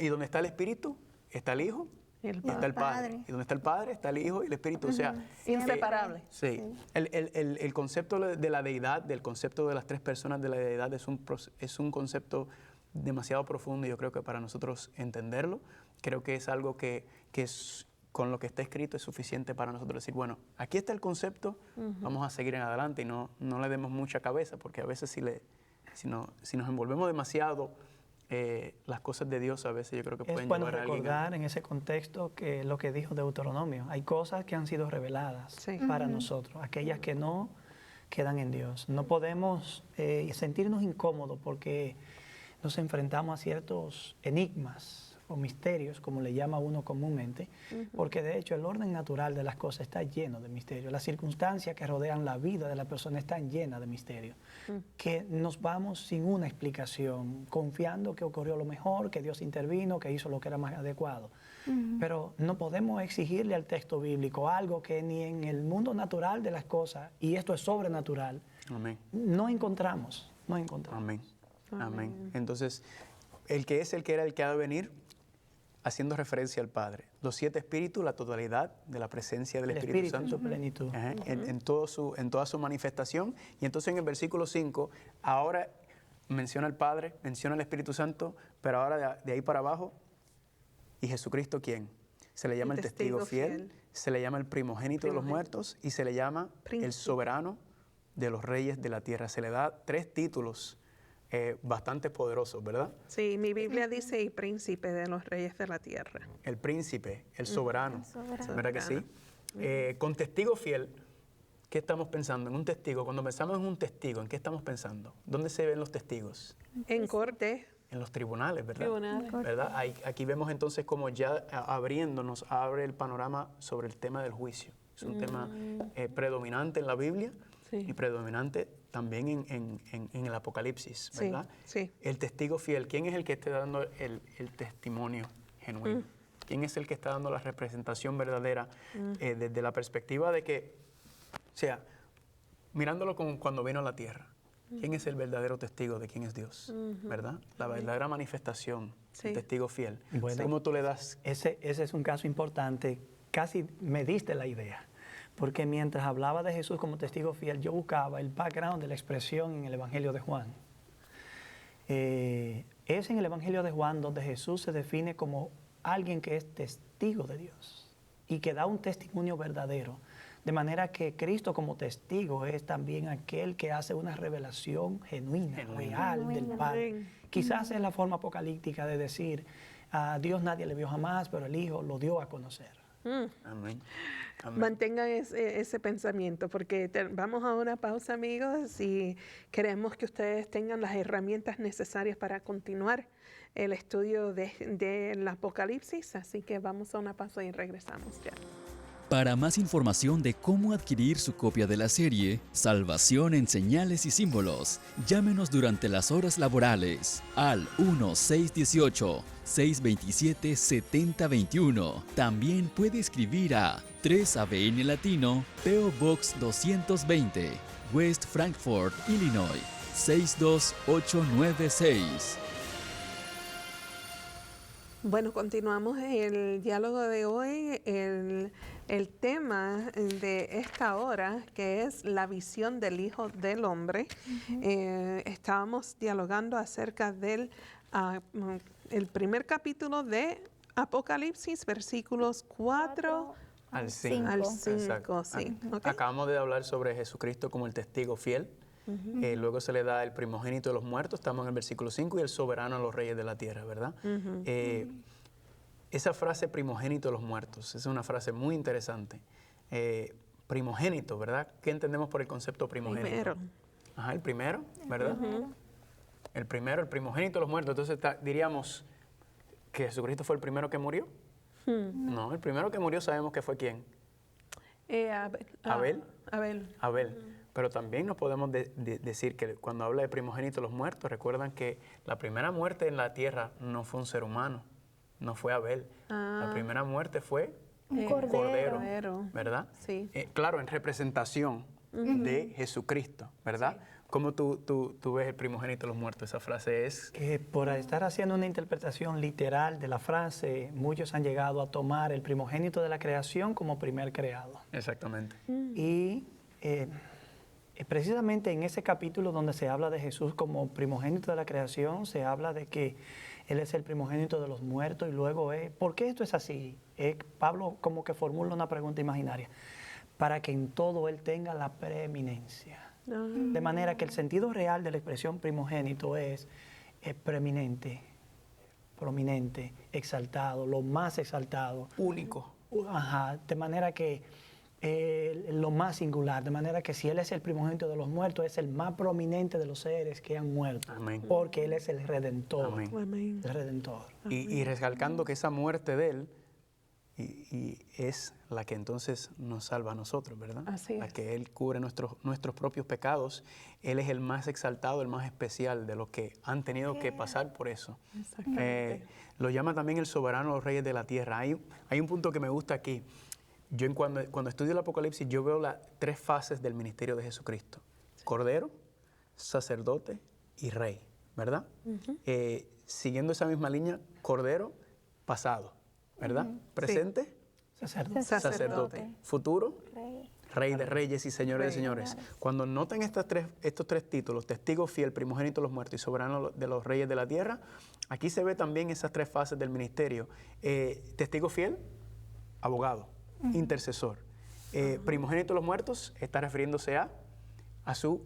Y donde está el Espíritu, está el Hijo El y está el Padre. Padre. Y donde está el Padre, está el Hijo y el Espíritu. O sea, Inseparable. sí. El concepto de la deidad, del concepto de las tres personas de la deidad es un concepto demasiado profundo y yo creo que para nosotros entenderlo, creo que es algo que es, con lo que está escrito es suficiente para nosotros decir, bueno, aquí está el concepto, vamos a seguir en adelante y no le demos mucha cabeza, porque a veces si nos envolvemos demasiado, las cosas de Dios a veces yo creo que Es pueden bueno llevar a alguien recordar en ese contexto que lo que dijo Deuteronomio, hay cosas que han sido reveladas Sí. para nosotros, aquellas que no quedan en Dios. No podemos sentirnos incómodos porque nos enfrentamos a ciertos enigmas o misterios, como le llama uno comúnmente, porque de hecho el orden natural de las cosas está lleno de misterios. Las circunstancias que rodean la vida de la persona están llenas de misterios, que nos vamos sin una explicación, confiando que ocurrió lo mejor, que Dios intervino, que hizo lo que era más adecuado. Pero no podemos exigirle al texto bíblico algo que ni en el mundo natural de las cosas, y esto es sobrenatural, Amén. no encontramos. Amén. Amén. Entonces, el que es el que era el que ha de venir, haciendo referencia al Padre. Los 7 espíritus, la totalidad de la presencia del El Espíritu Espíritu en Santo. su plenitud. Ajá, en toda su manifestación. Y entonces en el versículo 5, ahora menciona al Padre, menciona al Espíritu Santo, pero ahora de ahí para abajo, ¿y Jesucristo quién? Se le llama el testigo fiel, se le llama el primogénito de los muertos y se le llama el Príncipe. soberano de los reyes de la tierra. Se le da 3 títulos bastante poderosos, ¿verdad? Sí, mi Biblia dice y príncipe de los reyes de la tierra. El príncipe, el soberano, El soberano. ¿verdad que sí? Con testigo fiel, ¿qué estamos pensando? En un testigo, cuando pensamos en un testigo, ¿en qué estamos pensando? ¿Dónde se ven los testigos? En corte. En los tribunales, ¿verdad? Tribunales. ¿Verdad? Aquí vemos entonces como ya abriéndonos, abre el panorama sobre el tema del juicio. Es un tema predominante en la Biblia Sí. y predominante también en el Apocalipsis, Sí, ¿verdad? sí. El testigo fiel, ¿quién es el que está dando el testimonio genuino? ¿Quién es el que está dando la representación verdadera desde la perspectiva de que, o sea, mirándolo como cuando vino a la tierra? ¿Quién es el verdadero testigo de quién es Dios? ¿Verdad? La verdadera manifestación, Sí. el testigo fiel. Bueno. ¿Cómo tú le das? Ese es un caso importante. Casi me diste la idea. Porque mientras hablaba de Jesús como testigo fiel, yo buscaba el background de la expresión en el Evangelio de Juan. Es en el Evangelio de Juan donde Jesús se define como alguien que es testigo de Dios y que da un testimonio verdadero. De manera que Cristo como testigo es también aquel que hace una revelación genuina, real del Padre. Amén. Quizás es la forma apocalíptica de decir, a Dios nadie le vio jamás, pero el Hijo lo dio a conocer. Amén. Amén. Mantengan ese pensamiento porque vamos a una pausa, amigos, y queremos que ustedes tengan las herramientas necesarias para continuar el estudio del Apocalipsis. Así que vamos a una pausa y regresamos ya. Para más información de cómo adquirir su copia de la serie Salvación en Señales y Símbolos, llámenos durante las horas laborales al 1-618-627-7021. También puede escribir a 3ABN Latino, P.O. Box 220, West Frankfort, Illinois, 62896. Bueno, continuamos el diálogo de hoy, el tema de esta hora, que es la visión del Hijo del Hombre. Estábamos dialogando acerca del el primer capítulo de Apocalipsis, versículos 4 Al Cinco. 5. al 5. Sí, ¿ok? Acabamos de hablar sobre Jesucristo como el testigo fiel. Luego se le da el primogénito de los muertos, estamos en el versículo 5, y el soberano a los reyes de la tierra, ¿verdad? Esa frase primogénito de los muertos es una frase muy interesante. Primogénito, ¿verdad? ¿Qué entendemos por el concepto primogénito? Primero. Ajá, el primero, ¿verdad? El primero, el primogénito de los muertos. Entonces diríamos que Jesucristo fue el primero que murió. No, el primero que murió sabemos que fue ¿quién? Abel. Abel. Abel. Abel. Pero también no podemos decir que cuando habla de primogénito de los muertos, recuerdan que la primera muerte en la tierra no fue un ser humano, no fue Abel. La primera muerte fue Un cordero, cordero. ¿verdad? Sí. Claro, en representación de Jesucristo, ¿verdad? ¿Cómo tú ves el primogénito de los muertos? Esa frase es... Que por estar haciendo una interpretación literal de la frase, muchos han llegado a tomar el primogénito de la creación como primer creado. Exactamente. Y precisamente en ese capítulo donde se habla de Jesús como primogénito de la creación, se habla de que Él es el primogénito de los muertos y luego ¿por qué esto es así? Pablo como que formula una pregunta imaginaria, para que en todo Él tenga la preeminencia. De manera que el sentido real de la expresión primogénito es preeminente, prominente, exaltado, lo más exaltado. Único. Ajá, de manera que lo más singular, de manera que si Él es el primogénito de los muertos, es el más prominente de los seres que han muerto. Amén. Porque Él es el Redentor. Amén. Amén. El Redentor. Y recalcando que esa muerte de Él y es la que entonces nos salva a nosotros, ¿verdad? Así La es. que Él cubre nuestros propios pecados. Él es el más exaltado, el más especial de los que han tenido que pasar por eso. Exactamente. Lo llama también el soberano de los reyes de la tierra. Hay un punto que me gusta aquí. Yo cuando estudio el Apocalipsis, yo veo las 3 fases del ministerio de Jesucristo. Cordero, sacerdote y rey, ¿verdad? Siguiendo esa misma línea, cordero, pasado, ¿verdad? Presente, Sacerdote. sacerdote. Futuro, Rey. Rey de reyes y señores de señores. Cuando notan estos tres títulos, testigo fiel, primogénito de los muertos y soberano de los reyes de la tierra, aquí se ve también esas 3 fases del ministerio. Testigo fiel, abogado, intercesor. Primogénito de los muertos está refiriéndose a su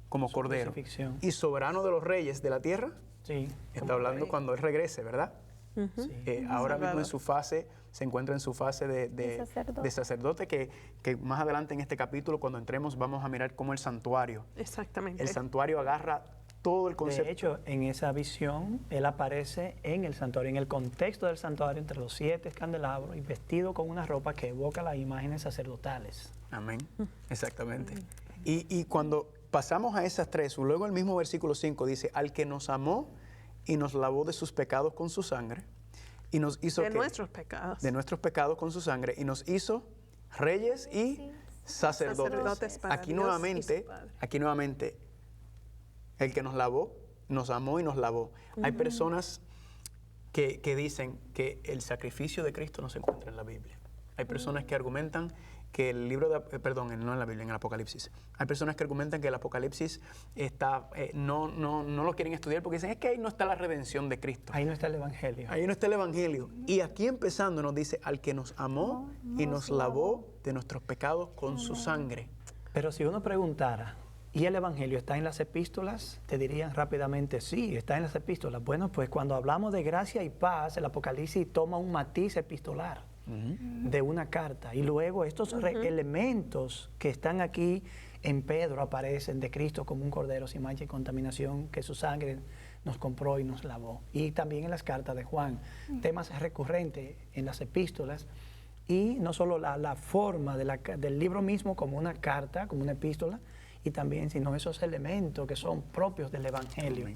como Su cordero. crucifixión. Y soberano de los reyes de la tierra, Sí. está hablando cuando Él regrese, ¿verdad? Sí. Ahora mismo en Salvador. su fase, se encuentra en su fase de sacerdote, que más adelante en este capítulo, cuando entremos, vamos a mirar cómo el santuario Exactamente. agarra todo el concepto. De hecho, en esa visión, Él aparece en el santuario, en el contexto del santuario, entre los 7 candelabros y vestido con una ropa que evoca las imágenes sacerdotales. Amén, exactamente. Y cuando pasamos a esas 3, luego el mismo versículo 5 dice, al que nos amó y nos lavó de sus pecados con su sangre, y nos hizo de ¿qué? nuestros pecados. De nuestros pecados con su sangre, y nos hizo reyes y sacerdotes. Sacerdotes para Aquí Dios y nuevamente, su Padre. el que nos lavó, nos amó y nos lavó. Hay personas que dicen que el sacrificio de Cristo no se encuentra en la Biblia. Hay personas que argumentan que el libro no en la Biblia, en el Apocalipsis. Hay personas que argumentan que el Apocalipsis está, no lo quieren estudiar porque dicen, es que ahí no está la redención de Cristo. Ahí no está el Evangelio. Ahí no está el Evangelio. Y aquí empezando nos dice, al que nos amó y nos lavó de nuestros pecados con su sangre. Pero si uno preguntara, ¿y el Evangelio está en las epístolas? Te dirían rápidamente, sí, está en las epístolas. Bueno, pues cuando hablamos de gracia y paz, el Apocalipsis toma un matiz epistolar de una carta. Y luego estos elementos que están aquí en Pedro aparecen de Cristo como un cordero sin mancha y contaminación, que su sangre nos compró y nos lavó. Y también en las cartas de Juan, temas recurrentes en las epístolas. Y no solo la forma del libro mismo como una carta, como una epístola, y también, sino esos elementos que son propios del Evangelio,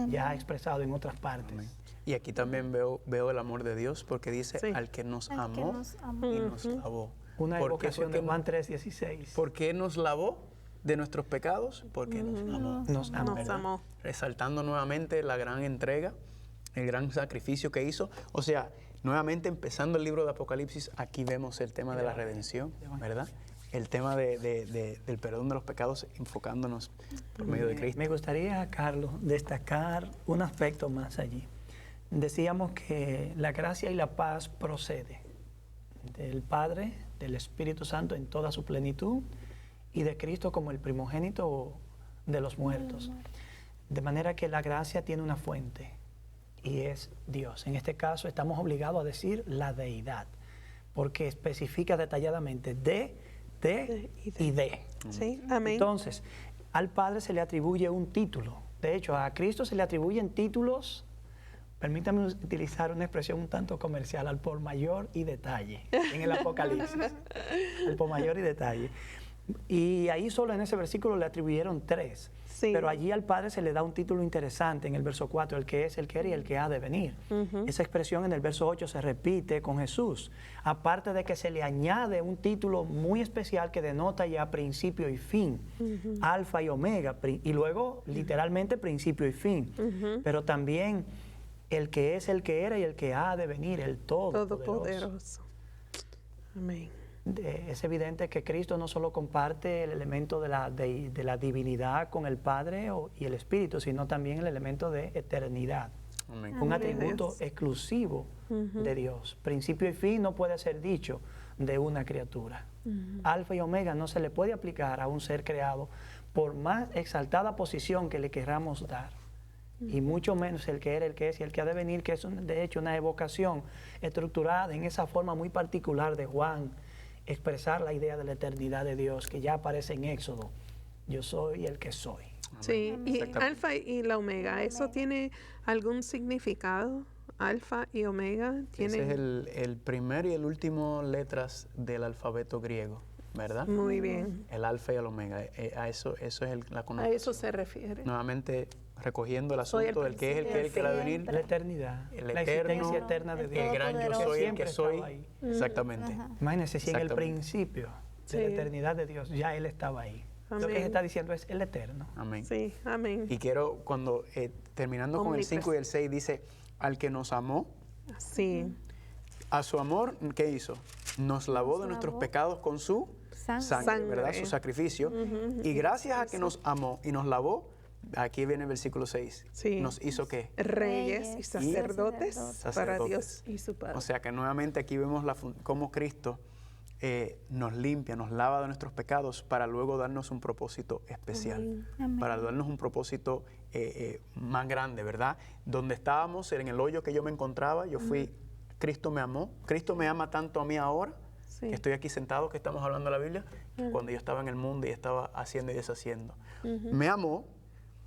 ya expresado en otras partes. Y aquí también veo el amor de Dios porque dice, Sí. al que nos Al que amó nos amó. y nos lavó. Una ¿Por qué? evocación de Juan 3:16. ¿Por qué nos lavó de nuestros pecados? Porque nos amó. Nos amó. Nos amó. Resaltando nuevamente la gran entrega, el gran sacrificio que hizo. O sea, nuevamente empezando el libro de Apocalipsis, aquí vemos el tema de la redención, ¿verdad? El tema del perdón de los pecados enfocándonos por medio de Cristo. Me gustaría, Carlos, destacar un aspecto más allí. Decíamos que la gracia y la paz procede del Padre, del Espíritu Santo en toda su plenitud y de Cristo como el primogénito de los muertos. De manera que la gracia tiene una fuente y es Dios. En este caso estamos obligados a decir la deidad, porque especifica detalladamente de y de. Sí, amén. Entonces, al Padre se le atribuye un título. De hecho, a Cristo se le atribuyen títulos, permítame utilizar una expresión un tanto comercial, al por mayor y detalle, en el Apocalipsis. Al por mayor y detalle. Y ahí solo en ese versículo le atribuyeron 3. Sí. Pero allí al Padre se le da un título interesante en el verso 4, el que es, el que era y el que ha de venir. Esa expresión en el verso 8 se repite con Jesús, aparte de que se le añade un título muy especial que denota ya principio y fin, alfa y omega, y luego literalmente principio y fin. Pero también el que es, el que era y el que ha de venir, el Todopoderoso. Todopoderoso. Amén. Es evidente que Cristo no solo comparte el elemento de la divinidad con el Padre y el Espíritu, sino también el elemento de eternidad. Amén. Un Amén. atributo exclusivo de Dios. Principio y fin no puede ser dicho de una criatura. Alfa y omega no se le puede aplicar a un ser creado por más exaltada posición que le queramos dar. Y mucho menos el que era, el que es y el que ha de venir, que es de hecho una evocación estructurada en esa forma muy particular de Juan, expresar la idea de la eternidad de Dios que ya aparece en Éxodo. Yo soy el que soy. Sí, y Exactamente. alfa y la omega, ¿eso tiene algún significado? Alfa y omega Ese tienen... es el primer y el último letras del alfabeto griego, ¿verdad? Muy bien. El alfa y el omega. A eso es la A connotación. eso se refiere. Nuevamente recogiendo el Soy el asunto del que es el que es, el que ha de venir, La eternidad, el la eterno, existencia eterna de el Dios. el gran yo Todopoderoso. soy, el Siempre que soy. estaba ahí. Exactamente. Imagínense si en el Exactamente. principio Sí. de la eternidad de Dios ya Él estaba ahí. Lo que Amén. se está diciendo es el eterno. Amén. Sí, amén. Y quiero, cuando terminando con el 5 y el 6, dice, al que nos amó, Sí, a su amor, ¿qué hizo? Nos lavó de nuestros lavó. pecados con su Sangre. ¿verdad? Sangre. Su sacrificio. Y gracias a que nos amó y nos lavó, aquí viene el versículo 6, Sí. nos hizo ¿qué? reyes y Reyes sacerdotes sacerdotes. para Sacerdotes. Dios y su Padre. O sea que nuevamente aquí vemos cómo Cristo nos limpia, nos lava de nuestros pecados para luego darnos un propósito especial, Amén. para darnos un propósito más grande, ¿verdad? Donde estábamos, en el hoyo que yo me encontraba, yo fui, Cristo me amó, Cristo me ama tanto a mí ahora, Sí. que estoy aquí sentado, que estamos hablando de la Biblia, que cuando yo estaba en el mundo y estaba haciendo y deshaciendo. Me amó,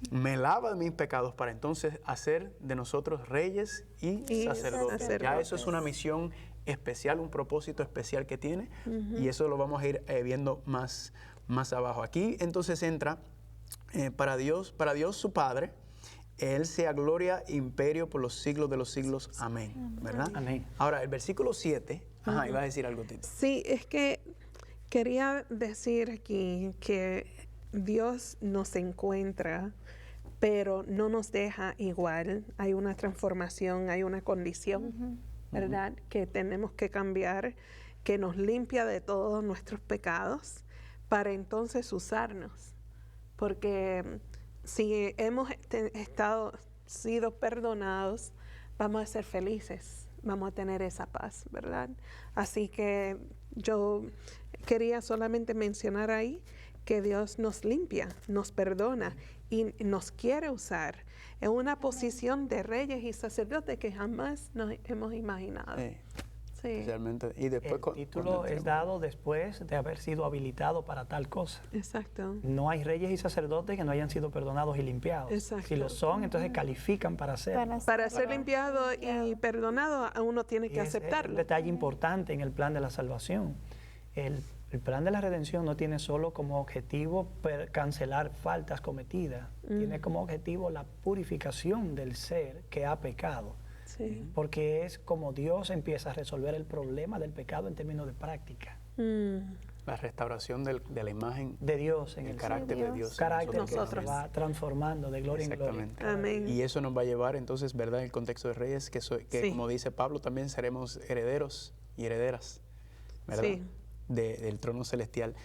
me lava de mis pecados para entonces hacer de nosotros reyes y sacerdotes. Ya eso es una misión especial, un propósito especial que tiene, y eso lo vamos a ir viendo más abajo. Aquí entonces entra para Dios su Padre, Él sea gloria e imperio por los siglos de los siglos. Amén. ¿Verdad? Amén. Ahora, el versículo 7, iba a decir algo, Tito. Sí, es que quería decir aquí que Dios nos encuentra, pero no nos deja igual. Hay una transformación, hay una condición, ¿verdad? Que tenemos que cambiar, que nos limpia de todos nuestros pecados para entonces usarnos. Porque si hemos sido perdonados, vamos a ser felices, vamos a tener esa paz, ¿verdad? Así que yo quería solamente mencionar ahí que Dios nos limpia, nos perdona y nos quiere usar en una posición de reyes y sacerdotes que jamás nos hemos imaginado. Sí. Especialmente. Y después, El título es dado después de haber sido habilitado para tal cosa. Exacto. No hay reyes y sacerdotes que no hayan sido perdonados y limpiados. Exacto. Si lo son, entonces califican para hacerlo. Para ser limpiado y perdonado, uno tiene que Y es un aceptarlo. detalle importante en el plan de la salvación. El plan de la redención no tiene solo como objetivo cancelar faltas cometidas, tiene como objetivo la purificación del ser que ha pecado. Sí. Porque es como Dios empieza a resolver el problema del pecado en términos de práctica. la restauración de la imagen, De Dios en el el carácter de Dios. en carácter que nosotros. se va transformando de gloria en gloria. Exactamente. Amén. Y eso nos va a llevar entonces, ¿verdad? En el contexto de reyes, que Sí. como dice Pablo, también seremos herederos y herederas, ¿verdad? Sí. Del trono celestial.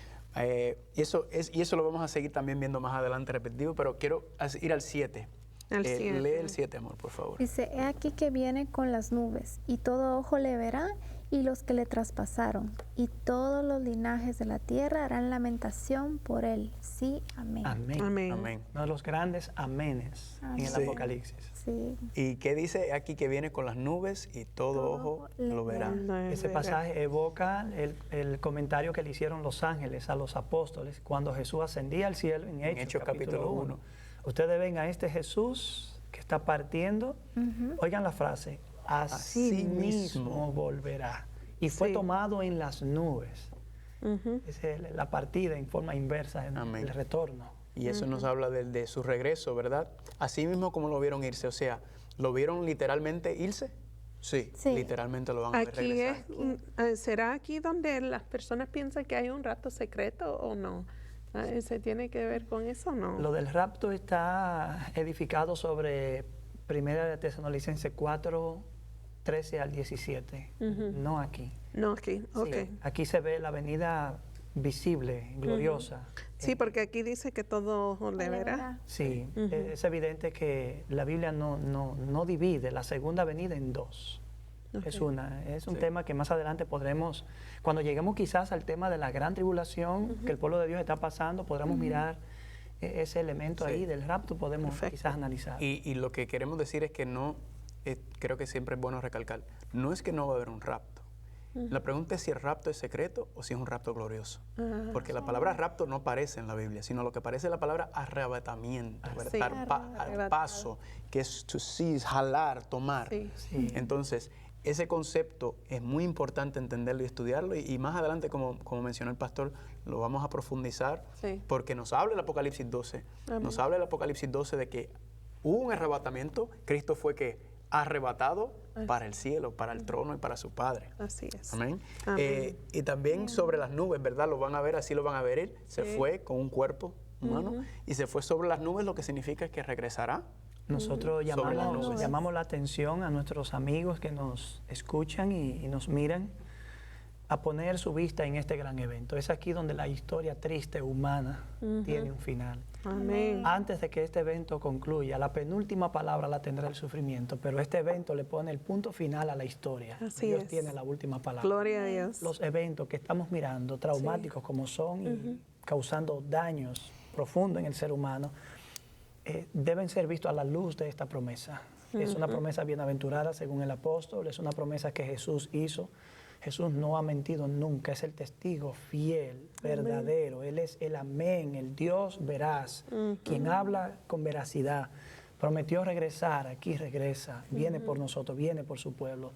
Y eso lo vamos a seguir también viendo más adelante repetitivo, pero quiero ir al 7. Al 7. Lee el 7, amor, por favor. Dice, he aquí que viene con las nubes, y todo ojo le verá, y los que le traspasaron, y todos los linajes de la tierra harán lamentación por él. Sí, amén. Amén. Amén. Amén. Uno de los grandes amenes en el Sí. Apocalipsis. Sí. ¿Y qué dice aquí que viene con las nubes y todo ojo lo verá? Ese pasaje evoca el comentario que le hicieron los ángeles a los apóstoles cuando Jesús ascendía al cielo en Hechos capítulo 1. Ustedes ven a este Jesús que está partiendo. Oigan la frase, así Así mismo mismo volverá. Y fue Sí. tomado en las nubes. Es la partida en forma inversa, en Amén. el retorno. Y eso nos habla de su regreso, ¿verdad? Así mismo como lo vieron irse, o sea, ¿lo vieron literalmente irse? Sí, Sí. literalmente lo van a ver Aquí regresar. ¿será aquí donde las personas piensan que hay un rapto secreto o no? ¿Se tiene que ver con eso o no? Lo del rapto está edificado sobre 1 Tesalonicenses 4, 13 al 17, no aquí. No, aquí, ok. Sí, aquí se ve la venida visible, gloriosa. Sí, porque aquí dice que todo le verá. Sí, es evidente que la Biblia no divide la segunda venida en dos. Ok. Es un tema que más adelante podremos, cuando lleguemos quizás al tema de la gran tribulación que el pueblo de Dios está pasando, podremos mirar ese elemento ahí del rapto, podemos Perfecto. quizás analizar. Y lo que queremos decir es que no, creo que siempre es bueno recalcar, no es que no va a haber un rapto. La pregunta es si el rapto es secreto o si es un rapto glorioso. Porque la palabra rapto no aparece en la Biblia, sino lo que aparece es la palabra arrebatamiento, ¿verdad? Sí. Dar paso, que es to seize, jalar, tomar. Sí. Sí. Entonces, ese concepto es muy importante entenderlo y estudiarlo, y más adelante, como mencionó el pastor, lo vamos a profundizar, Sí. porque nos habla el Apocalipsis 12, Amén. nos habla el Apocalipsis 12 de que hubo un arrebatamiento, Cristo fue que arrebatado para el cielo, para el trono y para su Padre. Así es. Amén. Amén. Y también sobre las nubes, ¿verdad? Lo van a ver, así lo van a ver él. Se Sí. fue con un cuerpo humano y se fue sobre las nubes, lo que significa que regresará. Nosotros Sobre las nubes. llamamos la atención a nuestros amigos que nos escuchan y nos miran a poner su vista en este gran evento. Es aquí donde la historia triste humana tiene un final. Amén. Antes de que este evento concluya, la penúltima palabra la tendrá el sufrimiento, pero este evento le pone el punto final a la historia. Así Dios es. tiene la última palabra. Gloria a Dios. Los eventos que estamos mirando, traumáticos como son y causando daños profundos en el ser humano, deben ser vistos a la luz de esta promesa. Es una promesa bienaventurada según el apóstol, es una promesa que Jesús hizo. Jesús no ha mentido nunca, es el testigo fiel, verdadero. Él es el amén, el Dios veraz, quien habla con veracidad. Prometió regresar, aquí regresa, viene por nosotros, viene por su pueblo.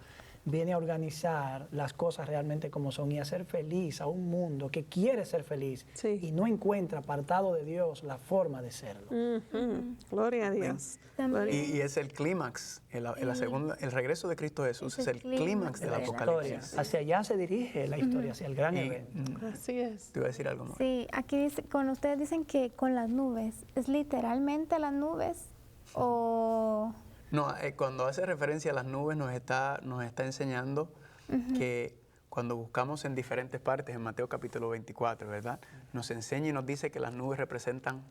Viene a organizar las cosas realmente como son y a hacer feliz a un mundo que quiere ser feliz Sí. y no encuentra apartado de Dios la forma de serlo. Gloria a Dios. También. Y es el clímax, el regreso de Cristo Jesús es el clímax del La historia. Apocalipsis. Hacia allá se dirige la historia, hacia el gran Y, evento. Así es. te iba a decir algo más. Sí, aquí dice, cuando ustedes dicen que con las nubes, ¿es literalmente las nubes o...? No, cuando hace referencia a las nubes nos está enseñando que cuando buscamos en diferentes partes, en Mateo capítulo 24, ¿verdad? Nos enseña y nos dice que las nubes representan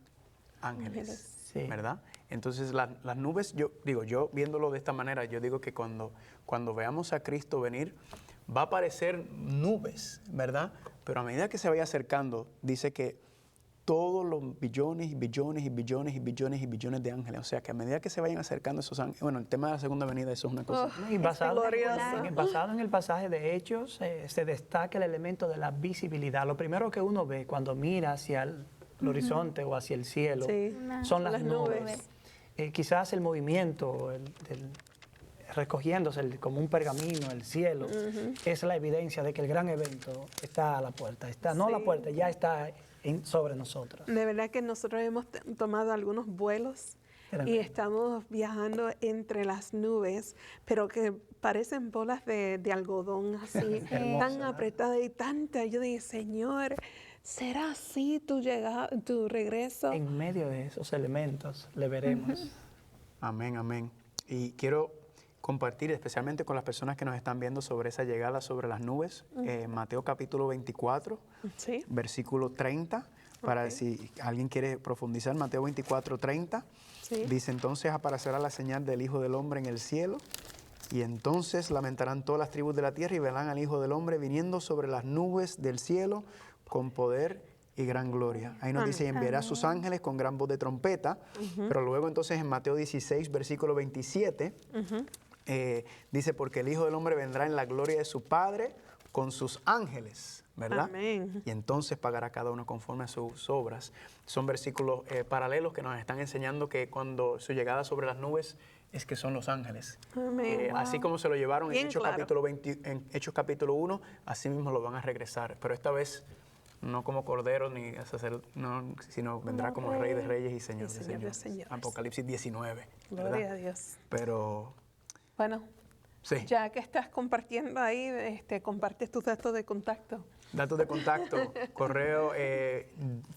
ángeles, Sí. ¿verdad? Entonces las nubes, yo viéndolo de esta manera, yo digo que cuando veamos a Cristo venir, va a aparecer nubes, ¿verdad? Pero a medida que se vaya acercando, dice que todos los billones y billones y billones y billones y billones de ángeles. O sea, que a medida que se vayan acercando esos ángeles, bueno, el tema de la segunda venida, eso es una cosa. Y basado glorioso. basado en el pasaje de Hechos, se destaca el elemento de la visibilidad. Lo primero que uno ve cuando mira hacia el horizonte o hacia el cielo Sí. son las Las nubes. nubes. Quizás el movimiento, recogiéndose como un pergamino, el cielo, es la evidencia de que el gran evento está a la puerta. No a la puerta, ya está sobre nosotros. De verdad que nosotros hemos tomado algunos vuelos Tremendo. y estamos viajando entre las nubes, pero que parecen bolas de algodón así, Hermoso, tan ¿verdad? apretadas y tanta. Yo dije, Señor, ¿será así tu regreso? En medio de esos elementos le veremos. Amén, amén. Y quiero compartir especialmente con las personas que nos están viendo sobre esa llegada sobre las nubes, Mateo capítulo 24, Sí. versículo 30, para Ok. si alguien quiere profundizar, Mateo 24, 30, Sí. dice, entonces aparecerá la señal del Hijo del Hombre en el cielo, y entonces lamentarán todas las tribus de la tierra y verán al Hijo del Hombre viniendo sobre las nubes del cielo con poder y gran gloria. Ahí nos dice, y enviará a sus ángeles con gran voz de trompeta, pero luego entonces en Mateo 16, versículo 27, dice, porque el Hijo del Hombre vendrá en la gloria de su Padre con sus ángeles, ¿verdad? Amén. Y entonces pagará cada uno conforme a sus obras. Son versículos paralelos que nos están enseñando que cuando su llegada sobre las nubes es que son los ángeles. Amén. Así como se lo llevaron Bien en Hechos, claro. en Hechos capítulo 1, así mismo lo van a regresar. Pero esta vez no como cordero, ni no, sino vendrá como Rey de Reyes y Señor de Señores. Apocalipsis 19. Gloria ¿verdad? a Dios. Pero, Bueno, sí, ya que estás compartiendo ahí, compartes tus datos de contacto. datos de contacto, correo,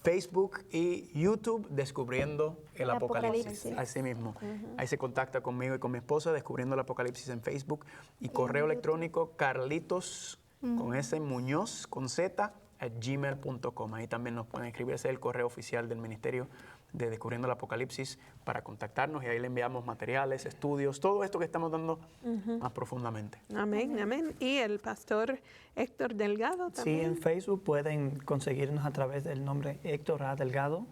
Facebook y YouTube, Descubriendo el Apocalipsis. Apocalipsis. Así mismo. Ahí se contacta conmigo y con mi esposa, Descubriendo el Apocalipsis en Facebook. Y correo electrónico, Carlitos, con S, Muñoz, con Z, @gmail.com. Ahí también nos pueden escribir. Ese es el correo oficial del Ministerio de Descubriendo el Apocalipsis para contactarnos, y ahí le enviamos materiales, estudios, todo esto que estamos dando más profundamente. Amén, amén. Y el pastor Héctor Delgado Sí, también. en Facebook pueden conseguirnos a través del nombre Héctor A. Delgado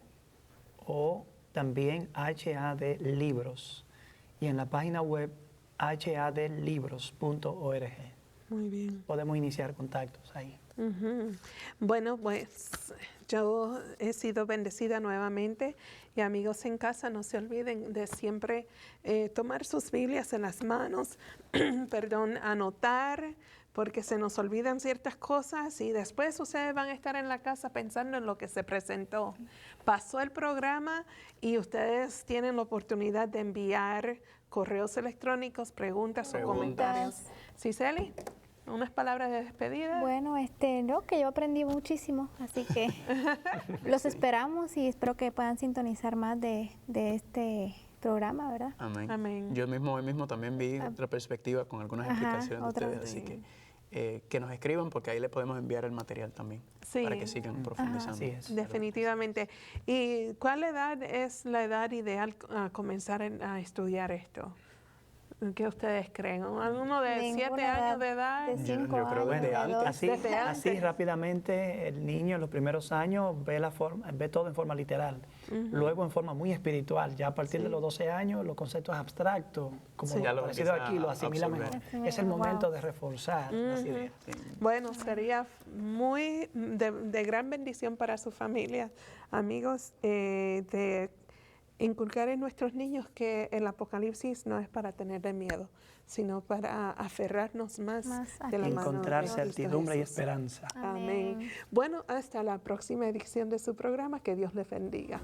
o también HAD Libros. Y en la página web hadlibros.org. Muy bien. Podemos iniciar contactos ahí. Ujú. Bueno, pues yo he sido bendecida nuevamente, y amigos en casa, no se olviden de siempre tomar sus Biblias en las manos, perdón, anotar, porque se nos olvidan ciertas cosas y después ustedes van a estar en la casa pensando en lo que se presentó. Pasó el programa y ustedes tienen la oportunidad de enviar correos electrónicos, preguntas o comentarios. Cicely, unas palabras de despedida. Bueno, no, que yo aprendí muchísimo, así que los esperamos y espero que puedan sintonizar más de este programa, ¿verdad? Amén. Amén. Yo hoy mismo también vi otra perspectiva con algunas explicaciones de otra. ustedes, así que nos escriban, porque ahí le podemos enviar el material también, Sí. para que sigan profundizando. Así es. Definitivamente. ¿Y cuál edad es la edad ideal a comenzar a estudiar esto? ¿Qué ustedes creen? ¿Alguno de Ninguna 7 edad. años de edad? De Yo 5 creo años, desde de antes. 2. Así, Desde así antes. rápidamente el niño en los primeros años ve todo en forma literal, luego en forma muy espiritual. Ya a partir de los 12 años los conceptos abstractos, como Sí. Ya lo lo parecido empieza aquí, lo a asimila absorber. mejor. Es el momento de reforzar las ideas. Bueno, sería muy de gran bendición para su familia, amigos, de inculcar en nuestros niños que el Apocalipsis no es para tenerle miedo, sino para aferrarnos más Más de la mano Encontrar de Cristo certidumbre y Jesús. esperanza. Amén. Bueno, hasta la próxima edición de su programa. Que Dios les bendiga.